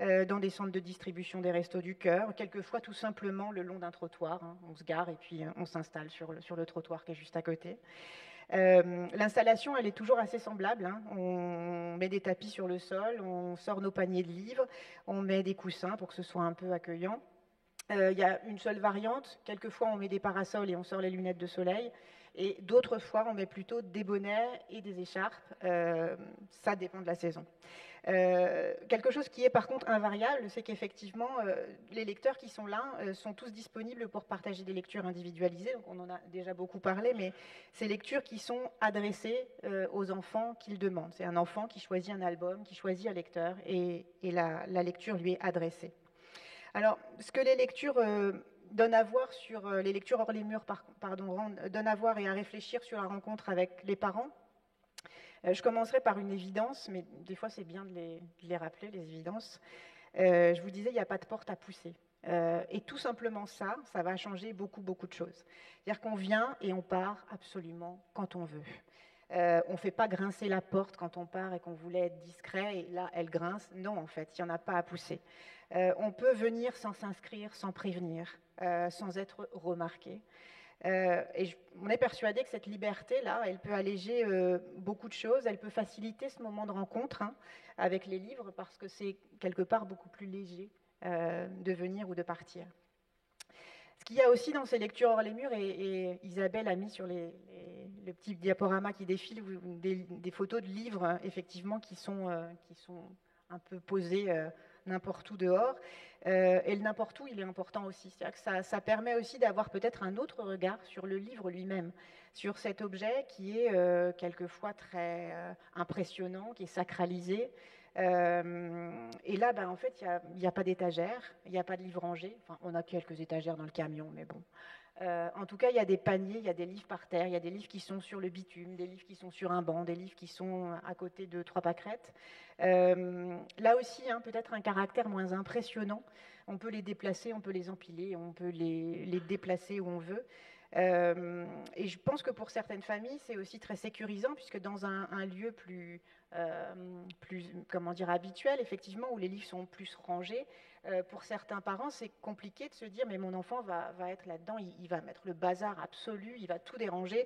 S2: dans des centres de distribution des Restos du Cœur, quelquefois tout simplement le long d'un trottoir. On se gare et puis on s'installe sur le trottoir qui est juste à côté. L'installation, elle est toujours assez semblable. On met des tapis sur le sol, on sort nos paniers de livres, on met des coussins pour que ce soit un peu accueillant. Il y a une seule variante, quelquefois on met des parasols et on sort les lunettes de soleil, et d'autres fois on met plutôt des bonnets et des écharpes, ça dépend de la saison. Quelque chose qui est par contre invariable, c'est qu'effectivement les lecteurs qui sont là sont tous disponibles pour partager des lectures individualisées, donc on en a déjà beaucoup parlé, mais ces lectures qui sont adressées aux enfants qu'ils demandent. C'est un enfant qui choisit un album, qui choisit un lecteur, et la lecture lui est adressée. Alors, ce que les lectures donnent à voir sur les lectures hors les murs, donnent à voir et à réfléchir sur la rencontre avec les parents. Je commencerai par une évidence, mais des fois c'est bien de les rappeler, les évidences. Je vous disais, il n'y a pas de porte à pousser. Et tout simplement ça va changer beaucoup de choses. C'est-à-dire qu'on vient et on part absolument quand on veut. On ne fait pas grincer la porte quand on part et qu'on voulait être discret, et là, elle grince. Non, en fait, il n'y en a pas à pousser. On peut venir sans s'inscrire, sans prévenir, sans être remarqué. On est persuadé que cette liberté-là, elle peut alléger beaucoup de choses, elle peut faciliter ce moment de rencontre avec les livres, parce que c'est quelque part beaucoup plus léger de venir ou de partir. Ce qu'il y a aussi dans ces lectures hors les murs, et Isabelle a mis sur le petit diaporama qui défile des photos de livres, effectivement, qui sont un peu posés n'importe où dehors. Et le n'importe où, il est important aussi. C'est-à-dire que ça permet aussi d'avoir peut-être un autre regard sur le livre lui-même, sur cet objet qui est quelquefois très impressionnant, qui est sacralisé. Et là, en fait, il n'y a pas d'étagère, il n'y a pas de livre rangé. Enfin, on a quelques étagères dans le camion, mais bon. En tout cas, il y a des paniers, il y a des livres par terre, il y a des livres qui sont sur le bitume, des livres qui sont sur un banc, des livres qui sont à côté de 3 pâquerettes. Là aussi, peut-être un caractère moins impressionnant. On peut les déplacer, on peut les empiler, on peut les déplacer où on veut. Et je pense que pour certaines familles, c'est aussi très sécurisant, puisque dans un lieu plus plus, comment dire, habituel, effectivement, où les livres sont plus rangés. Pour certains parents, c'est compliqué de se dire, mais mon enfant va être là-dedans, il va mettre le bazar absolu, il va tout déranger.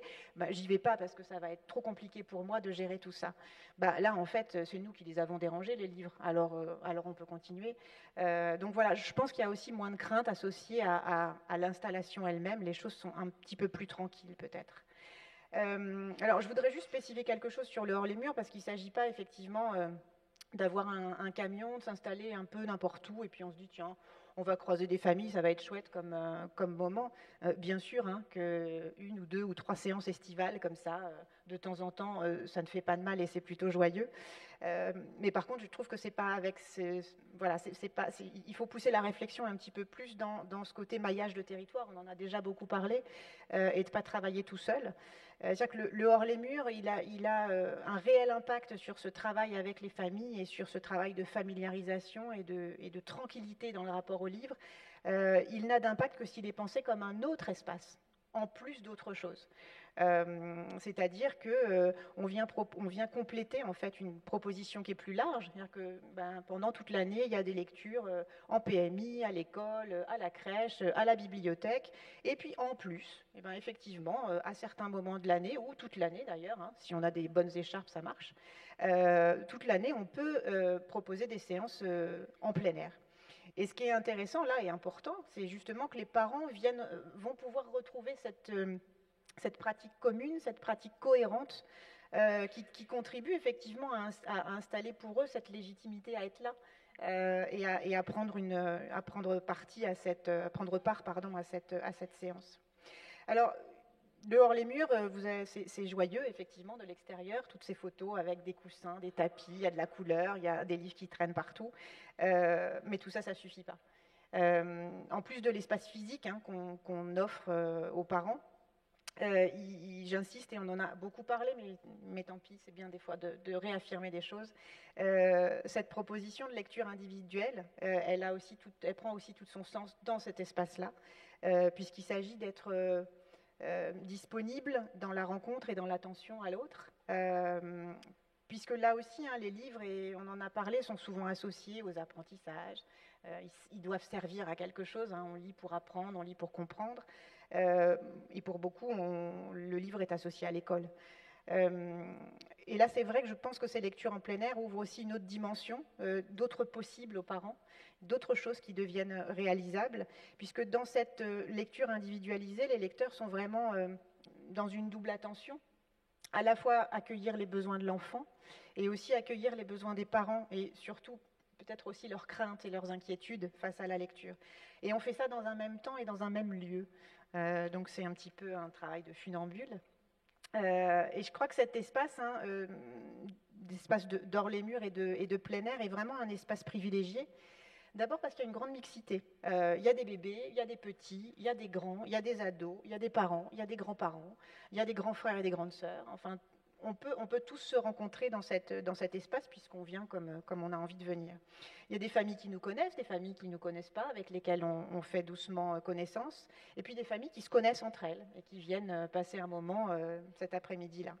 S2: J'y vais pas parce que ça va être trop compliqué pour moi de gérer tout ça. Là, en fait, c'est nous qui les avons dérangés, les livres. Alors on peut continuer. Donc voilà, je pense qu'il y a aussi moins de crainte associée à l'installation elle-même. Les choses sont un petit peu plus tranquilles, peut-être. Alors, je voudrais juste spécifier quelque chose sur le hors-les-murs, parce qu'il ne s'agit pas effectivement d'avoir un camion, de s'installer un peu n'importe où, et puis on se dit, tiens, on va croiser des familles, ça va être chouette comme moment. Bien sûr, hein, qu'une ou deux ou trois séances estivales comme ça, de temps en temps, ça ne fait pas de mal et c'est plutôt joyeux. Mais par contre, je trouve que c'est pas avec voilà, il faut pousser la réflexion un petit peu plus dans ce côté maillage de territoire. On en a déjà beaucoup parlé, et de pas travailler tout seul. C'est-à-dire que le hors-les-murs, il a un réel impact sur ce travail avec les familles et sur ce travail de familiarisation et de tranquillité dans le rapport au livre. Il n'a d'impact que s'il est pensé comme un autre espace, en plus d'autres choses. C'est-à-dire qu'on vient compléter en fait une proposition qui est plus large. C'est-à-dire que pendant toute l'année, il y a des lectures en PMI, à l'école, à la crèche, à la bibliothèque. Et puis en plus, effectivement, à certains moments de l'année, ou toute l'année d'ailleurs, hein, si on a des bonnes écharpes, ça marche, toute l'année, on peut proposer des séances en plein air. Et ce qui est intéressant là et important, c'est justement que les parents vont pouvoir retrouver cette pratique commune, cette pratique cohérente, qui contribue effectivement à installer pour eux cette légitimité à être là, et à prendre part à cette séance. Alors, dehors les murs, c'est joyeux, effectivement, de l'extérieur, toutes ces photos avec des coussins, des tapis, il y a de la couleur, il y a des livres qui traînent partout, mais tout ça, ça ne suffit pas. En plus de l'espace physique, hein, qu'on offre aux parents, j'insiste, et on en a beaucoup parlé, mais tant pis, c'est bien des fois de réaffirmer des choses. Cette proposition de lecture individuelle, elle prend aussi tout son sens dans cet espace-là, puisqu'il s'agit d'être disponible dans la rencontre et dans l'attention à l'autre. Puisque là aussi, hein, les livres, et on en a parlé, sont souvent associés aux apprentissages. Ils doivent servir à quelque chose, hein. On lit pour apprendre, on lit pour comprendre. Et pour beaucoup, le livre est associé à l'école. Et là, c'est vrai que je pense que ces lectures en plein air ouvrent aussi une autre dimension, d'autres possibles aux parents, d'autres choses qui deviennent réalisables, puisque dans cette lecture individualisée, les lecteurs sont vraiment dans une double attention, à la fois accueillir les besoins de l'enfant et aussi accueillir les besoins des parents, et surtout peut-être aussi leurs craintes et leurs inquiétudes face à la lecture. Et on fait ça dans un même temps et dans un même lieu. Donc c'est un petit peu un travail de funambule. Et je crois que cet espace, hein, d'espace d'hors les murs et de plein air, est vraiment un espace privilégié. D'abord parce qu'il y a une grande mixité. Il y a des bébés, il y a des petits, il y a des grands, il y a des ados, il y a des parents, il y a des grands-parents, il y a des grands frères et des grandes sœurs. Enfin, on peut tous se rencontrer dans cet espace, puisqu'on vient comme on a envie de venir. Il y a des familles qui nous connaissent, des familles qui ne nous connaissent pas, avec lesquelles on fait doucement connaissance, et puis des familles qui se connaissent entre elles et qui viennent passer un moment cet après-midi-là.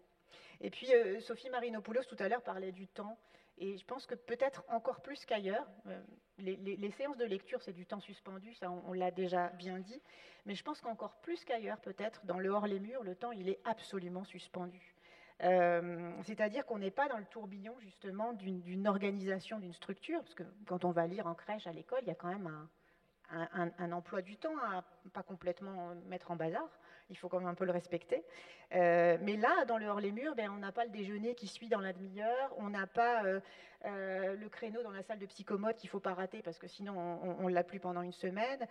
S2: Et puis Sophie Marinopoulos tout à l'heure parlait du temps, et je pense que peut-être encore plus qu'ailleurs, les séances de lecture, c'est du temps suspendu, ça on l'a déjà bien dit, mais je pense qu'encore plus qu'ailleurs, peut-être, dans le hors les murs, le temps, il est absolument suspendu. C'est-à-dire qu'on n'est pas dans le tourbillon justement d'une organisation, d'une structure, parce que quand on va lire en crèche, à l'école, il y a quand même un emploi du temps à pas complètement mettre en bazar, il faut quand même un peu le respecter. Mais là, dans le hors-les-murs, on n'a pas le déjeuner qui suit dans la demi-heure, on n'a pas le créneau dans la salle de psychomote qu'il ne faut pas rater, parce que sinon on ne l'a plus pendant une semaine.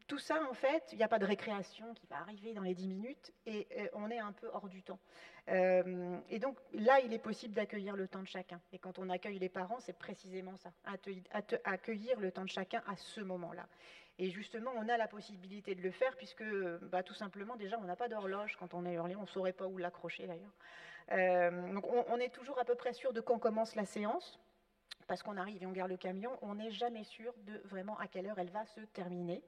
S2: Tout ça, en fait, il n'y a pas de récréation qui va arriver dans les 10 minutes, et on est un peu hors du temps. Et donc là, il est possible d'accueillir le temps de chacun. Et quand on accueille les parents, c'est précisément ça, accueillir le temps de chacun à ce moment-là. Et justement, on a la possibilité de le faire, puisque tout simplement, déjà, on n'a pas d'horloge quand on est hurlé, on ne saurait pas où l'accrocher d'ailleurs. Donc on est toujours à peu près sûr de quand commence la séance, parce qu'on arrive et on garde le camion, on n'est jamais sûr de vraiment à quelle heure elle va se terminer.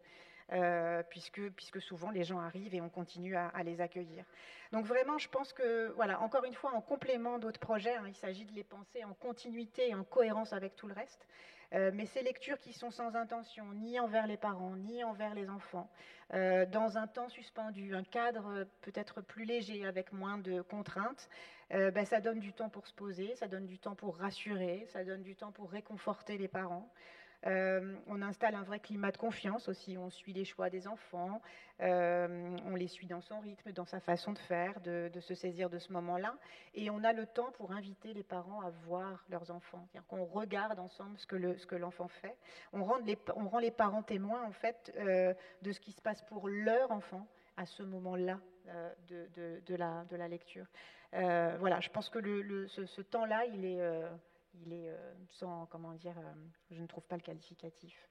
S2: puisque souvent les gens arrivent et on continue à les accueillir. Donc vraiment, je pense que, voilà, encore une fois, en complément d'autres projets, hein, il s'agit de les penser en continuité et en cohérence avec tout le reste. Mais ces lectures qui sont sans intention, ni envers les parents, ni envers les enfants, dans un temps suspendu, un cadre peut-être plus léger, avec moins de contraintes, ça donne du temps pour se poser, ça donne du temps pour rassurer, ça donne du temps pour réconforter les parents. On installe un vrai climat de confiance aussi, on suit les choix des enfants, on les suit dans son rythme, dans sa façon de faire, de se saisir de ce moment-là, et on a le temps pour inviter les parents à voir leurs enfants, c'est-à-dire qu'on regarde ensemble ce que l'enfant fait, on rend les parents témoins en fait de ce qui se passe pour leur enfant à ce moment-là de la lecture. Voilà, je pense que ce temps-là, il est sans, comment dire, je ne trouve pas le qualificatif.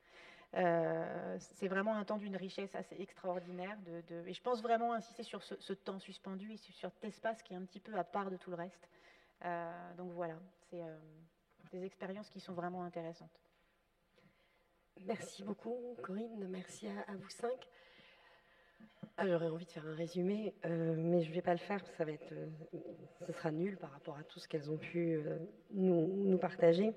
S2: C'est vraiment un temps d'une richesse assez extraordinaire. Et je pense vraiment insister sur ce temps suspendu et sur cet espace qui est un petit peu à part de tout le reste. Donc voilà, c'est des expériences qui sont vraiment intéressantes.
S1: Merci beaucoup, Corinne. Merci à vous cinq. J'aurais envie de faire un résumé, mais je ne vais pas le faire, parce que ce sera nul par rapport à tout ce qu'elles ont pu nous partager.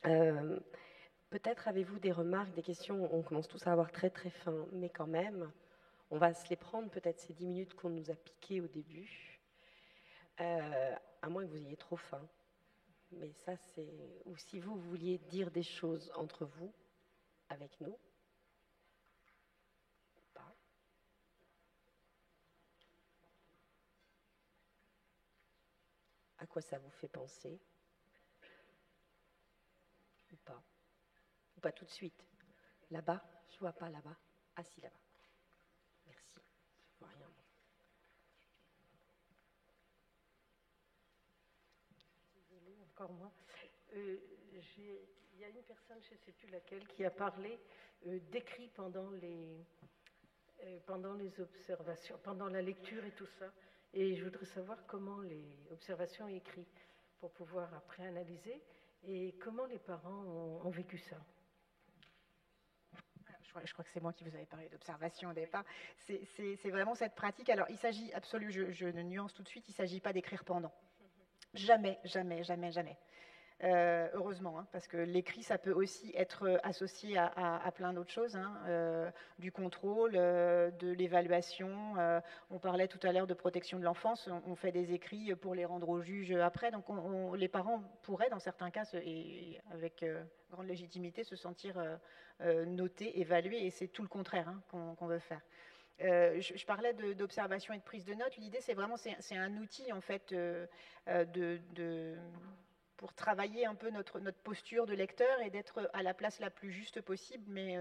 S1: Peut-être avez-vous des remarques, des questions. On commence tous à avoir très très faim, mais quand même, on va se les prendre peut-être ces 10 minutes qu'on nous a piquées au début, à moins que vous ayez trop faim. Mais ça, c'est... Ou si vous vouliez dire des choses entre vous, avec nous. Pas. À quoi ça vous fait penser? Ou pas? Ou pas tout de suite? Là-bas? Je vois pas là-bas. Ah si, là-bas. Merci. Je vois rien.
S7: Encore moi. Il y a une personne, je ne sais plus laquelle, qui a parlé d'écrit pendant les observations, pendant la lecture et tout ça. Et je voudrais savoir comment les observations écrites pour pouvoir après analyser et comment les parents ont vécu ça.
S2: Je crois que c'est moi qui vous avais parlé d'observation au départ. C'est vraiment cette pratique. Alors, il s'agit absolument, je ne nuance tout de suite, il ne s'agit pas d'écrire pendant. Jamais, jamais, jamais, jamais. Heureusement, hein, parce que l'écrit, ça peut aussi être associé à plein d'autres choses, hein, du contrôle, de l'évaluation. On parlait tout à l'heure de protection de l'enfance. On fait des écrits pour les rendre au juge après. Donc, les parents pourraient, dans certains cas, et avec grande légitimité, se sentir notés, évalués. Et c'est tout le contraire hein, qu'on veut faire. Je parlais d'observation et de prise de notes. L'idée, c'est vraiment, c'est un outil en fait pour travailler un peu notre posture de lecteur et d'être à la place la plus juste possible. Mais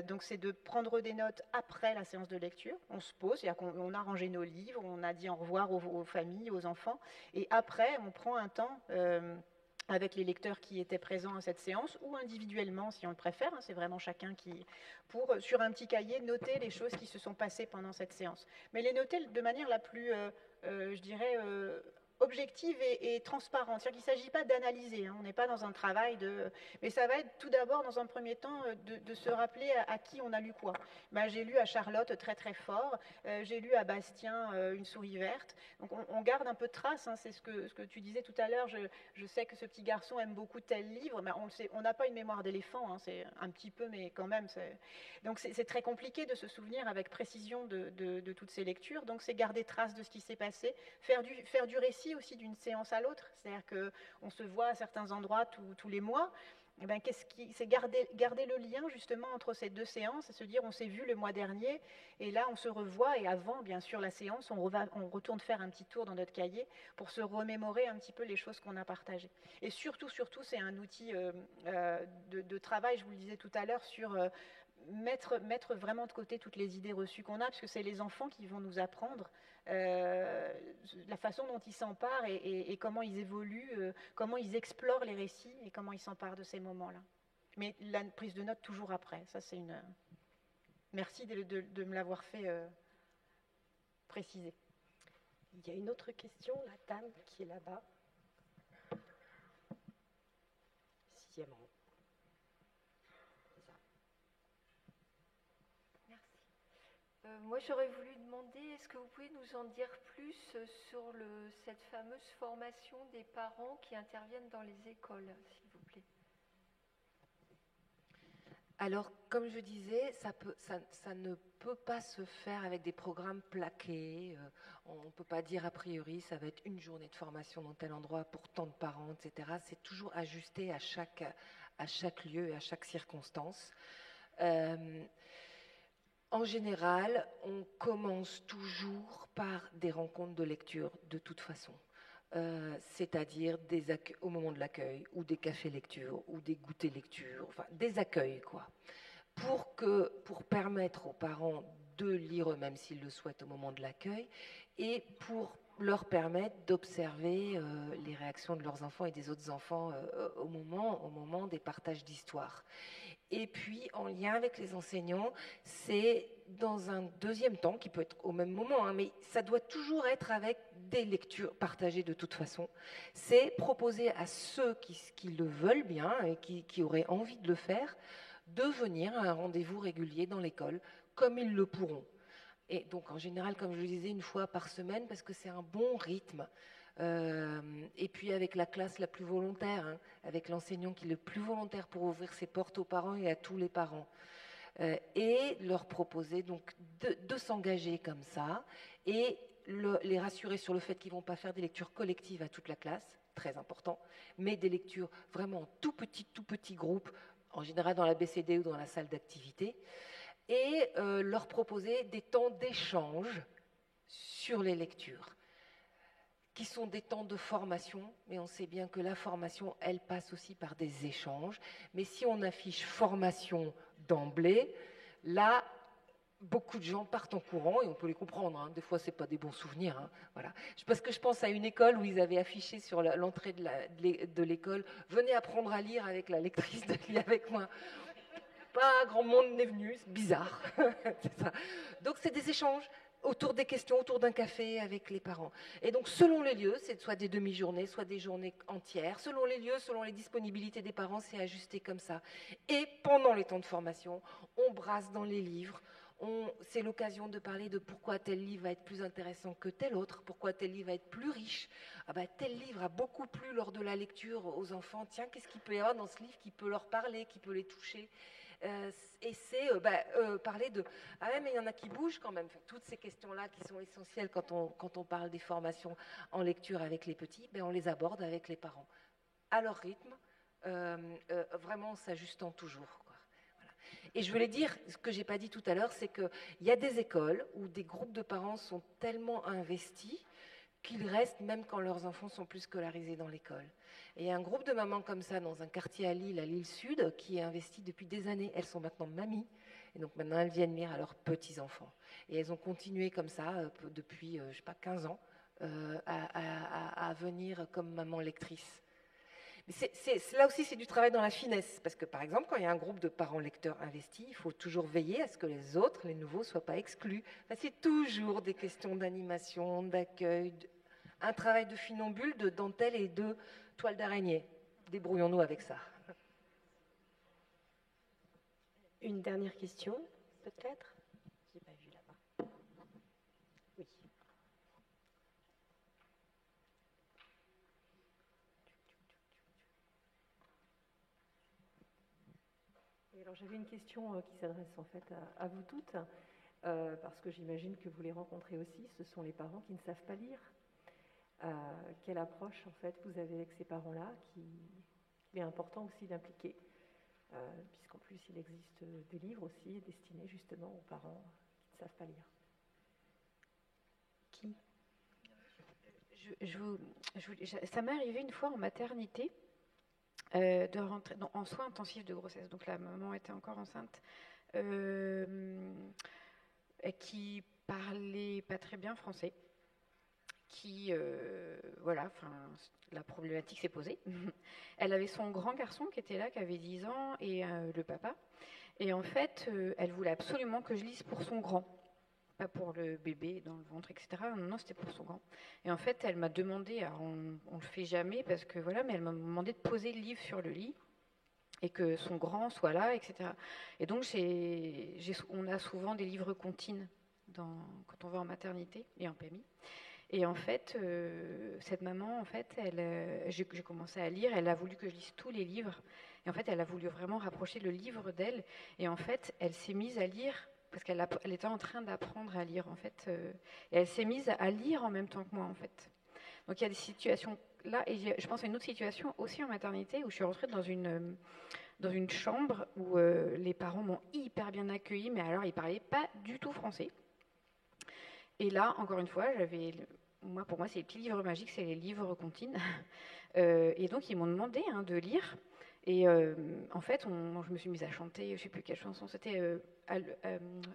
S2: donc, c'est de prendre des notes après la séance de lecture. On se pose, c'est-à-dire qu'on a rangé nos livres, on a dit au revoir aux familles, aux enfants, et après, on prend un temps. Avec les lecteurs qui étaient présents à cette séance, ou individuellement, si on le préfère, hein, c'est vraiment chacun qui, pour, sur un petit cahier, noter les choses qui se sont passées pendant cette séance. Mais les noter de manière la plus, je dirais, objective et transparente. C'est-à-dire qu'il ne s'agit pas d'analyser, hein, on n'est pas dans un travail de... Mais ça va être tout d'abord, dans un premier temps, de se rappeler à qui on a lu quoi. Ben, j'ai lu à Charlotte très très fort, j'ai lu à Bastien Une souris verte. Donc on garde un peu de trace, hein, c'est ce que tu disais tout à l'heure, je sais que ce petit garçon aime beaucoup tel livre, mais on n'a pas une mémoire d'éléphant, hein, c'est un petit peu, mais quand même. Donc c'est très compliqué de se souvenir avec précision de toutes ces lectures, donc c'est garder trace de ce qui s'est passé, faire du récit aussi d'une séance à l'autre, c'est-à-dire qu'on se voit à certains endroits tous les mois, eh bien, c'est garder le lien justement entre ces deux séances, et se dire on s'est vu le mois dernier, et là on se revoit, et avant bien sûr la séance, on retourne faire un petit tour dans notre cahier pour se remémorer un petit peu les choses qu'on a partagées. Et surtout, c'est un outil de travail, je vous le disais tout à l'heure, sur... Mettre vraiment de côté toutes les idées reçues qu'on a, parce que c'est les enfants qui vont nous apprendre la façon dont ils s'emparent et comment ils évoluent, comment ils explorent les récits et comment ils s'emparent de ces moments-là. Mais la prise de notes toujours après, ça c'est une... Merci de me l'avoir fait préciser.
S1: Il y a une autre question, la dame qui est là-bas. 6e rang.
S8: Moi, j'aurais voulu demander, est-ce que vous pouvez nous en dire plus sur cette fameuse formation des parents qui interviennent dans les écoles, s'il vous plaît?
S6: Alors, comme je disais, ça ne peut pas se faire avec des programmes plaqués. On ne peut pas dire a priori, ça va être une journée de formation dans tel endroit pour tant de parents, etc. C'est toujours ajusté à chaque lieu et à chaque circonstance. En général, on commence toujours par des rencontres de lecture, de toute façon. C'est-à-dire au moment de l'accueil, ou des cafés lecture, ou des goûters lecture, enfin des accueils, quoi. Pour permettre aux parents de lire eux-mêmes s'ils le souhaitent au moment de l'accueil, et pour leur permettre d'observer les réactions de leurs enfants et des autres enfants au moment des partages d'histoire. Et puis, en lien avec les enseignants, c'est dans un deuxième temps, qui peut être au même moment, mais ça doit toujours être avec des lectures partagées de toute façon. C'est proposer à ceux qui le veulent bien et qui auraient envie de le faire, de venir à un rendez-vous régulier dans l'école, comme ils le pourront. Et donc, en général, comme je le disais, une fois par semaine, parce que c'est un bon rythme. Et puis avec la classe la plus volontaire, avec l'enseignant qui est le plus volontaire pour ouvrir ses portes aux parents et à tous les parents. Et leur proposer donc de s'engager comme ça et les rassurer sur le fait qu'ils ne vont pas faire des lectures collectives à toute la classe, très important, mais des lectures vraiment en tout petit groupe, en général dans la BCD ou dans la salle d'activité, et leur proposer des temps d'échange sur les lectures, qui sont des temps de formation, mais on sait bien que la formation, elle passe aussi par des échanges. Mais si on affiche formation d'emblée, là, beaucoup de gens partent en courant, et on peut les comprendre, des fois, ce n'est pas des bons souvenirs. Voilà. Parce que je pense à une école où ils avaient affiché sur l'entrée de l'école « Venez apprendre à lire avec la lectrice de Lis avec moi ». Pas grand monde n'est venu, c'est bizarre. C'est ça. Donc, c'est des échanges autour des questions, autour d'un café avec les parents. Et donc, selon les lieux, c'est soit des demi-journées, soit des journées entières. Selon les lieux, selon les disponibilités des parents, c'est ajusté comme ça. Et pendant les temps de formation, on brasse dans les livres. C'est l'occasion de parler de pourquoi tel livre va être plus intéressant que tel autre, pourquoi tel livre va être plus riche. Tel livre a beaucoup plu lors de la lecture aux enfants. Tiens, qu'est-ce qu'il peut y avoir dans ce livre qui peut leur parler, qui peut les toucher ? Et c'est parler de « Ah ouais, mais il y en a qui bougent quand même ». Toutes ces questions-là qui sont essentielles quand on parle des formations en lecture avec les petits, on les aborde avec les parents, à leur rythme, vraiment en s'ajustant toujours, quoi. Voilà. Et je voulais dire, ce que je n'ai pas dit tout à l'heure, c'est qu'il y a des écoles où des groupes de parents sont tellement investis qu'ils restent même quand leurs enfants sont plus scolarisés dans l'école. Et il y a un groupe de mamans comme ça dans un quartier à Lille Sud, qui est investi depuis des années. Elles sont maintenant mamies, et donc maintenant elles viennent lire à leurs petits-enfants. Et elles ont continué comme ça depuis, 15 ans, à venir comme maman lectrice. Mais là aussi, c'est du travail dans la finesse, parce que par exemple, quand il y a un groupe de parents lecteurs investis, il faut toujours veiller à ce que les autres, les nouveaux, ne soient pas exclus. C'est toujours des questions d'animation, d'accueil, un travail de funambule, de dentelle et de toile d'araignée. Débrouillons-nous avec ça.
S1: Une dernière question, peut-être? Je n'ai pas vu là-bas. Oui.
S7: Alors j'avais une question qui s'adresse en fait à vous toutes, parce que j'imagine que vous les rencontrez aussi. Ce sont les parents qui ne savent pas lire. Quelle approche en fait vous avez avec ces parents-là qu'il est important aussi d'impliquer, puisqu'en plus il existe des livres aussi destinés justement aux parents qui ne savent pas lire.
S1: Qui?
S4: Ça m'est arrivé une fois en maternité de rentrer en soins intensifs de grossesse. Donc la maman était encore enceinte, qui parlait pas très bien français. La problématique s'est posée. Elle avait son grand garçon qui était là, qui avait 10 ans, et le papa. Et en fait, elle voulait absolument que je lise pour son grand, pas pour le bébé dans le ventre, etc. Non, c'était pour son grand. Et en fait, elle m'a demandé, alors on le fait jamais parce que voilà, mais elle m'a demandé de poser le livre sur le lit et que son grand soit là, etc. Et donc, on a souvent des livres comptines quand on va en maternité et en PMI. Et en fait, cette maman, en fait, j'ai commencé à lire, elle a voulu que je lise tous les livres. Et en fait, elle a voulu vraiment rapprocher le livre d'elle. Et en fait, elle s'est mise à lire, parce qu'elle était en train d'apprendre à lire, en fait. Et elle s'est mise à lire en même temps que moi, en fait. Donc il y a des situations là, et je pense à une autre situation aussi en maternité, où je suis rentrée dans une chambre où les parents m'ont hyper bien accueillie, mais alors ils ne parlaient pas du tout français. Et là, encore une fois, pour moi, c'est les petits livres magiques, c'est les livres comptines. Et donc, ils m'ont demandé de lire. Et en fait, je me suis mise à chanter, je ne sais plus quelle chanson, c'était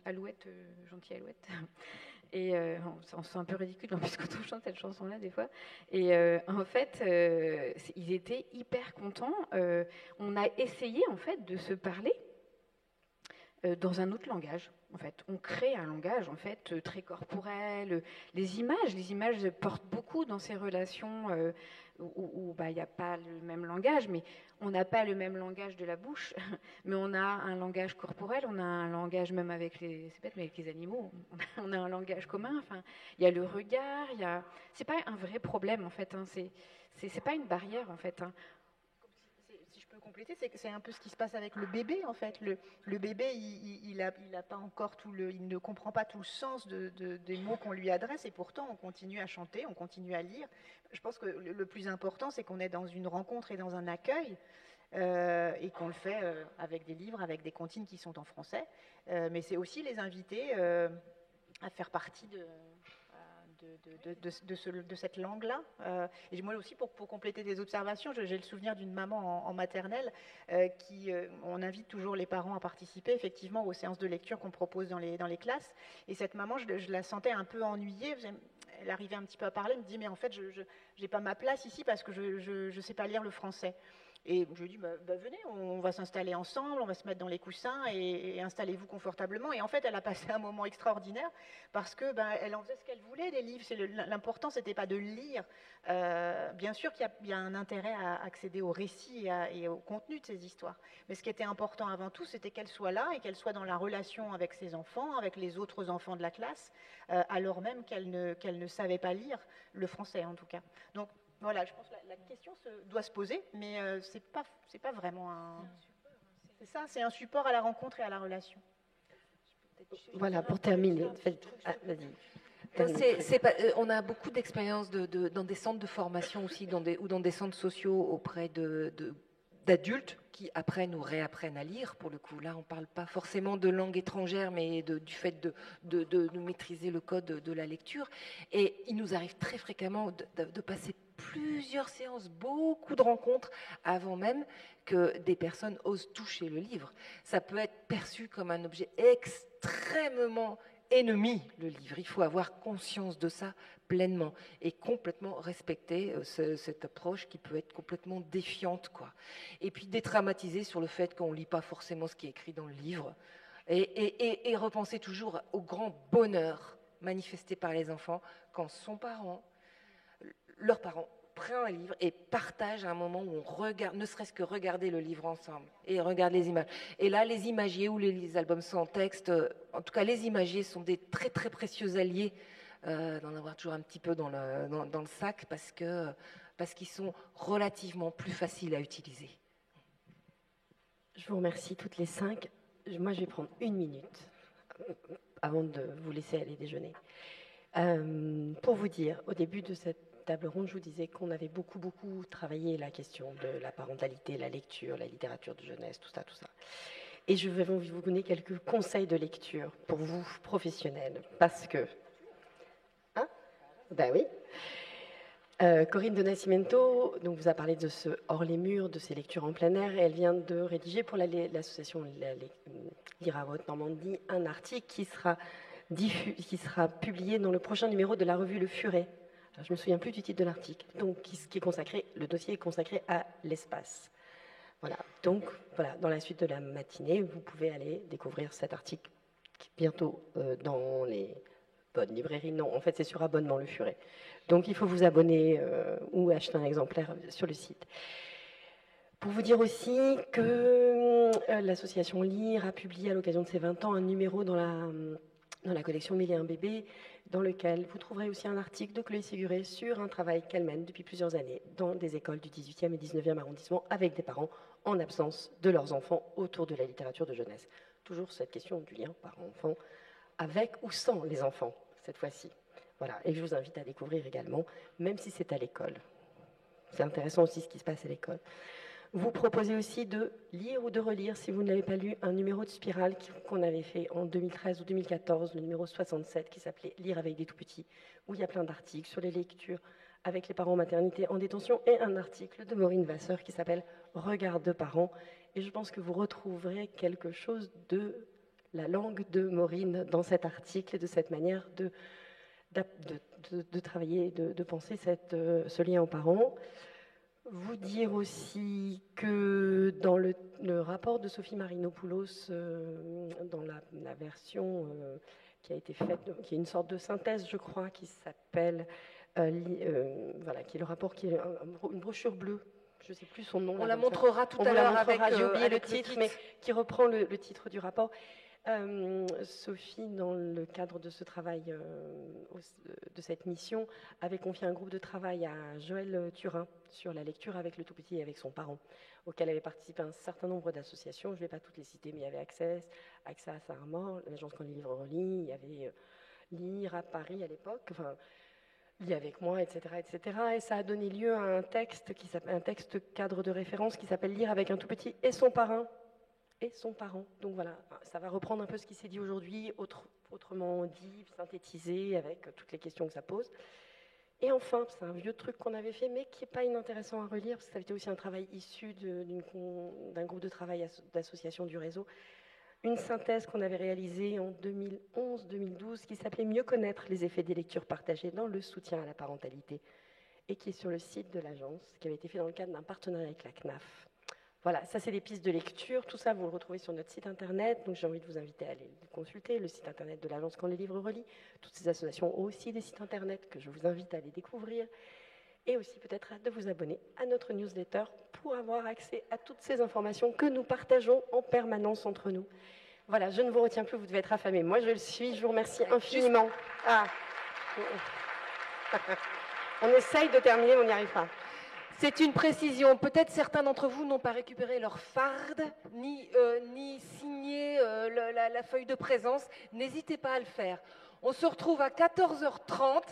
S4: Alouette, Gentille Alouette. Et c'est un peu ridicule, puisque on chante cette chanson-là des fois. Et en fait, ils étaient hyper contents. On a essayé, en fait, de se parler dans un autre langage. En fait, on crée un langage en fait très corporel. Les images portent beaucoup dans ces relations où il n'y a pas le même langage, mais on n'a pas le même langage de la bouche, mais on a un langage corporel, on a un langage même avec c'est bête, mais avec les animaux, on a un langage commun. Enfin, il y a le regard, c'est pas un vrai problème en fait. C'est pas une barrière en fait.
S2: Si je peux compléter, c'est un peu ce qui se passe avec le bébé en fait. Le bébé, il a pas encore il ne comprend pas tout le sens des mots qu'on lui adresse, et pourtant on continue à chanter, on continue à lire. Je pense que le plus important, c'est qu'on est dans une rencontre et dans un accueil, et qu'on le fait avec des livres, avec des comptines qui sont en français, mais c'est aussi les inviter à faire partie de cette langue-là. Et moi aussi, pour compléter des observations, j'ai le souvenir d'une maman en maternelle on invite toujours les parents à participer effectivement aux séances de lecture qu'on propose dans les classes. Et cette maman, je la sentais un peu ennuyée. Elle arrivait un petit peu à parler, elle me dit mais en fait je n'ai pas ma place ici parce que je ne sais pas lire le français. Et je lui ai dit, venez, on va s'installer ensemble, on va se mettre dans les coussins et installez-vous confortablement. Et en fait, elle a passé un moment extraordinaire parce que elle en faisait ce qu'elle voulait des livres. L'important, c'était pas de lire. Bien sûr qu'il y a un intérêt à accéder au récit et au contenu de ces histoires. Mais ce qui était important avant tout, c'était qu'elle soit là et qu'elle soit dans la relation avec ses enfants, avec les autres enfants de la classe, alors même qu'elle ne savait pas lire le français en tout cas. Donc, voilà, je pense que la question doit se poser, mais c'est pas vraiment un... C'est ça, c'est un support à la rencontre et à la relation.
S1: Voilà, pour terminer.
S6: Vas-y. On a beaucoup d'expériences dans des centres de formation aussi, ou dans des centres sociaux auprès d'adultes qui après nous réapprennent à lire. Pour le coup, là, on ne parle pas forcément de langue étrangère, mais du fait de maîtriser le code de la lecture. Et il nous arrive très fréquemment de passer plusieurs séances, beaucoup de rencontres, avant même que des personnes osent toucher le livre. Ça peut être perçu comme un objet extrêmement ennemi, le livre. Il faut avoir conscience de ça pleinement et complètement respecter cette approche qui peut être complètement défiante, quoi. Et puis détraumatiser sur le fait qu'on ne lit pas forcément ce qui est écrit dans le livre et repenser toujours au grand bonheur manifesté par les enfants quand leurs parents prennent un livre et partagent un moment où on regarde, ne serait-ce que regarder le livre ensemble et regarder les images. Et là, les imagiers ou les albums sans texte, en tout cas les imagiers sont des très très précieux alliés, d'en avoir toujours un petit peu dans le sac parce qu'ils sont relativement plus faciles à utiliser.
S1: Je vous remercie toutes les 5. Moi, je vais prendre 1 minute avant de vous laisser aller déjeuner. Pour vous dire, au début de cette table ronde, je vous disais qu'on avait beaucoup travaillé la question de la parentalité, la lecture, la littérature de jeunesse, tout ça. Et je vais vous donner quelques conseils de lecture pour vous, professionnels, parce que... Hein ? Ben oui. Corinne de Nascimento donc, vous a parlé de ce Hors les murs, de ces lectures en plein air, et elle vient de rédiger pour l'association Lire à Haute Normandie un article qui sera publié dans le prochain numéro de la revue Le Furet. Alors, je ne me souviens plus du titre de l'article, donc le dossier est consacré à l'espace. Voilà, donc voilà, dans la suite de la matinée, vous pouvez aller découvrir cet article bientôt dans les bonnes librairies. Non, en fait, c'est sur abonnement Le Furet. Donc, il faut vous abonner ou acheter un exemplaire sur le site. Pour vous dire aussi que l'association Lire a publié à l'occasion de ses 20 ans un numéro dans dans la collection 1001 bébés, dans lequel vous trouverez aussi un article de Chloé Séguré sur un travail qu'elle mène depuis plusieurs années dans des écoles du 18e et 19e arrondissement avec des parents en absence de leurs enfants autour de la littérature de jeunesse. Toujours cette question du lien parent-enfant, avec ou sans les enfants, cette fois-ci. Voilà, et je vous invite à découvrir également, même si c'est à l'école. C'est intéressant aussi ce qui se passe à l'école. Vous proposez aussi de lire ou de relire, si vous ne l'avez pas lu, un numéro de Spirale qu'on avait fait en 2013 ou 2014, le numéro 67, qui s'appelait « Lire avec des tout-petits », où il y a plein d'articles sur les lectures avec les parents en maternité en détention, et un article de Maureen Vasseur qui s'appelle « Regard de parents ». Et je pense que vous retrouverez quelque chose de la langue de Maureen dans cet article et de cette manière de travailler, de penser ce lien aux parents. Vous dire aussi que dans le rapport de Sophie Marinopoulos, dans la version qui a été faite, qui est une sorte de synthèse, je crois, qui s'appelle, voilà, qui est le rapport, qui est une brochure bleue, je ne sais plus son nom.
S6: On la montrera tout à l'heure avec
S1: j'ai oublié le
S6: titre,
S1: titre, mais qui reprend le titre du rapport. Sophie, dans le cadre de ce travail, de cette mission, avait confié un groupe de travail à Joël Turin sur la lecture avec le tout-petit et avec son parent, auquel avait participé un certain nombre d'associations. Je ne vais pas toutes les citer, mais il y avait Access à Saint-Armand, l'agence Quand les livres relient, il y avait Lire à Paris à l'époque, enfin, Lis avec moi, etc., etc. Et ça a donné lieu à un texte cadre de référence qui s'appelle Lire avec un tout-petit et son parrain. Donc voilà, ça va reprendre un peu ce qui s'est dit aujourd'hui, autrement dit, synthétisé, avec toutes les questions que ça pose. Et enfin, c'est un vieux truc qu'on avait fait, mais qui n'est pas inintéressant à relire, parce que ça a été aussi un travail issu d'un groupe de travail d'association du réseau, une synthèse qu'on avait réalisée en 2011-2012, qui s'appelait « Mieux connaître les effets des lectures partagées dans le soutien à la parentalité », et qui est sur le site de l'agence, qui avait été fait dans le cadre d'un partenariat avec la CNAF. Voilà, ça c'est des pistes de lecture, tout ça vous le retrouvez sur notre site internet, donc j'ai envie de vous inviter à aller consulter le site internet de l'agence Quand les livres relient. Toutes ces associations ont aussi des sites internet que je vous invite à aller découvrir, et aussi peut-être de vous abonner à notre newsletter pour avoir accès à toutes ces informations que nous partageons en permanence entre nous. Voilà, je ne vous retiens plus, vous devez être affamés. Moi je le suis, je vous remercie infiniment. On essaye de terminer, on n'y arrive pas.
S6: C'est une précision. Peut-être certains d'entre vous n'ont pas récupéré leur farde, ni signé la feuille de présence. N'hésitez pas à le faire. On se retrouve à 14h30.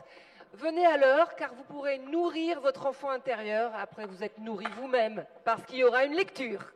S6: Venez à l'heure, car vous pourrez nourrir votre enfant intérieur. Après, vous êtes nourri vous-même, parce qu'il y aura une lecture.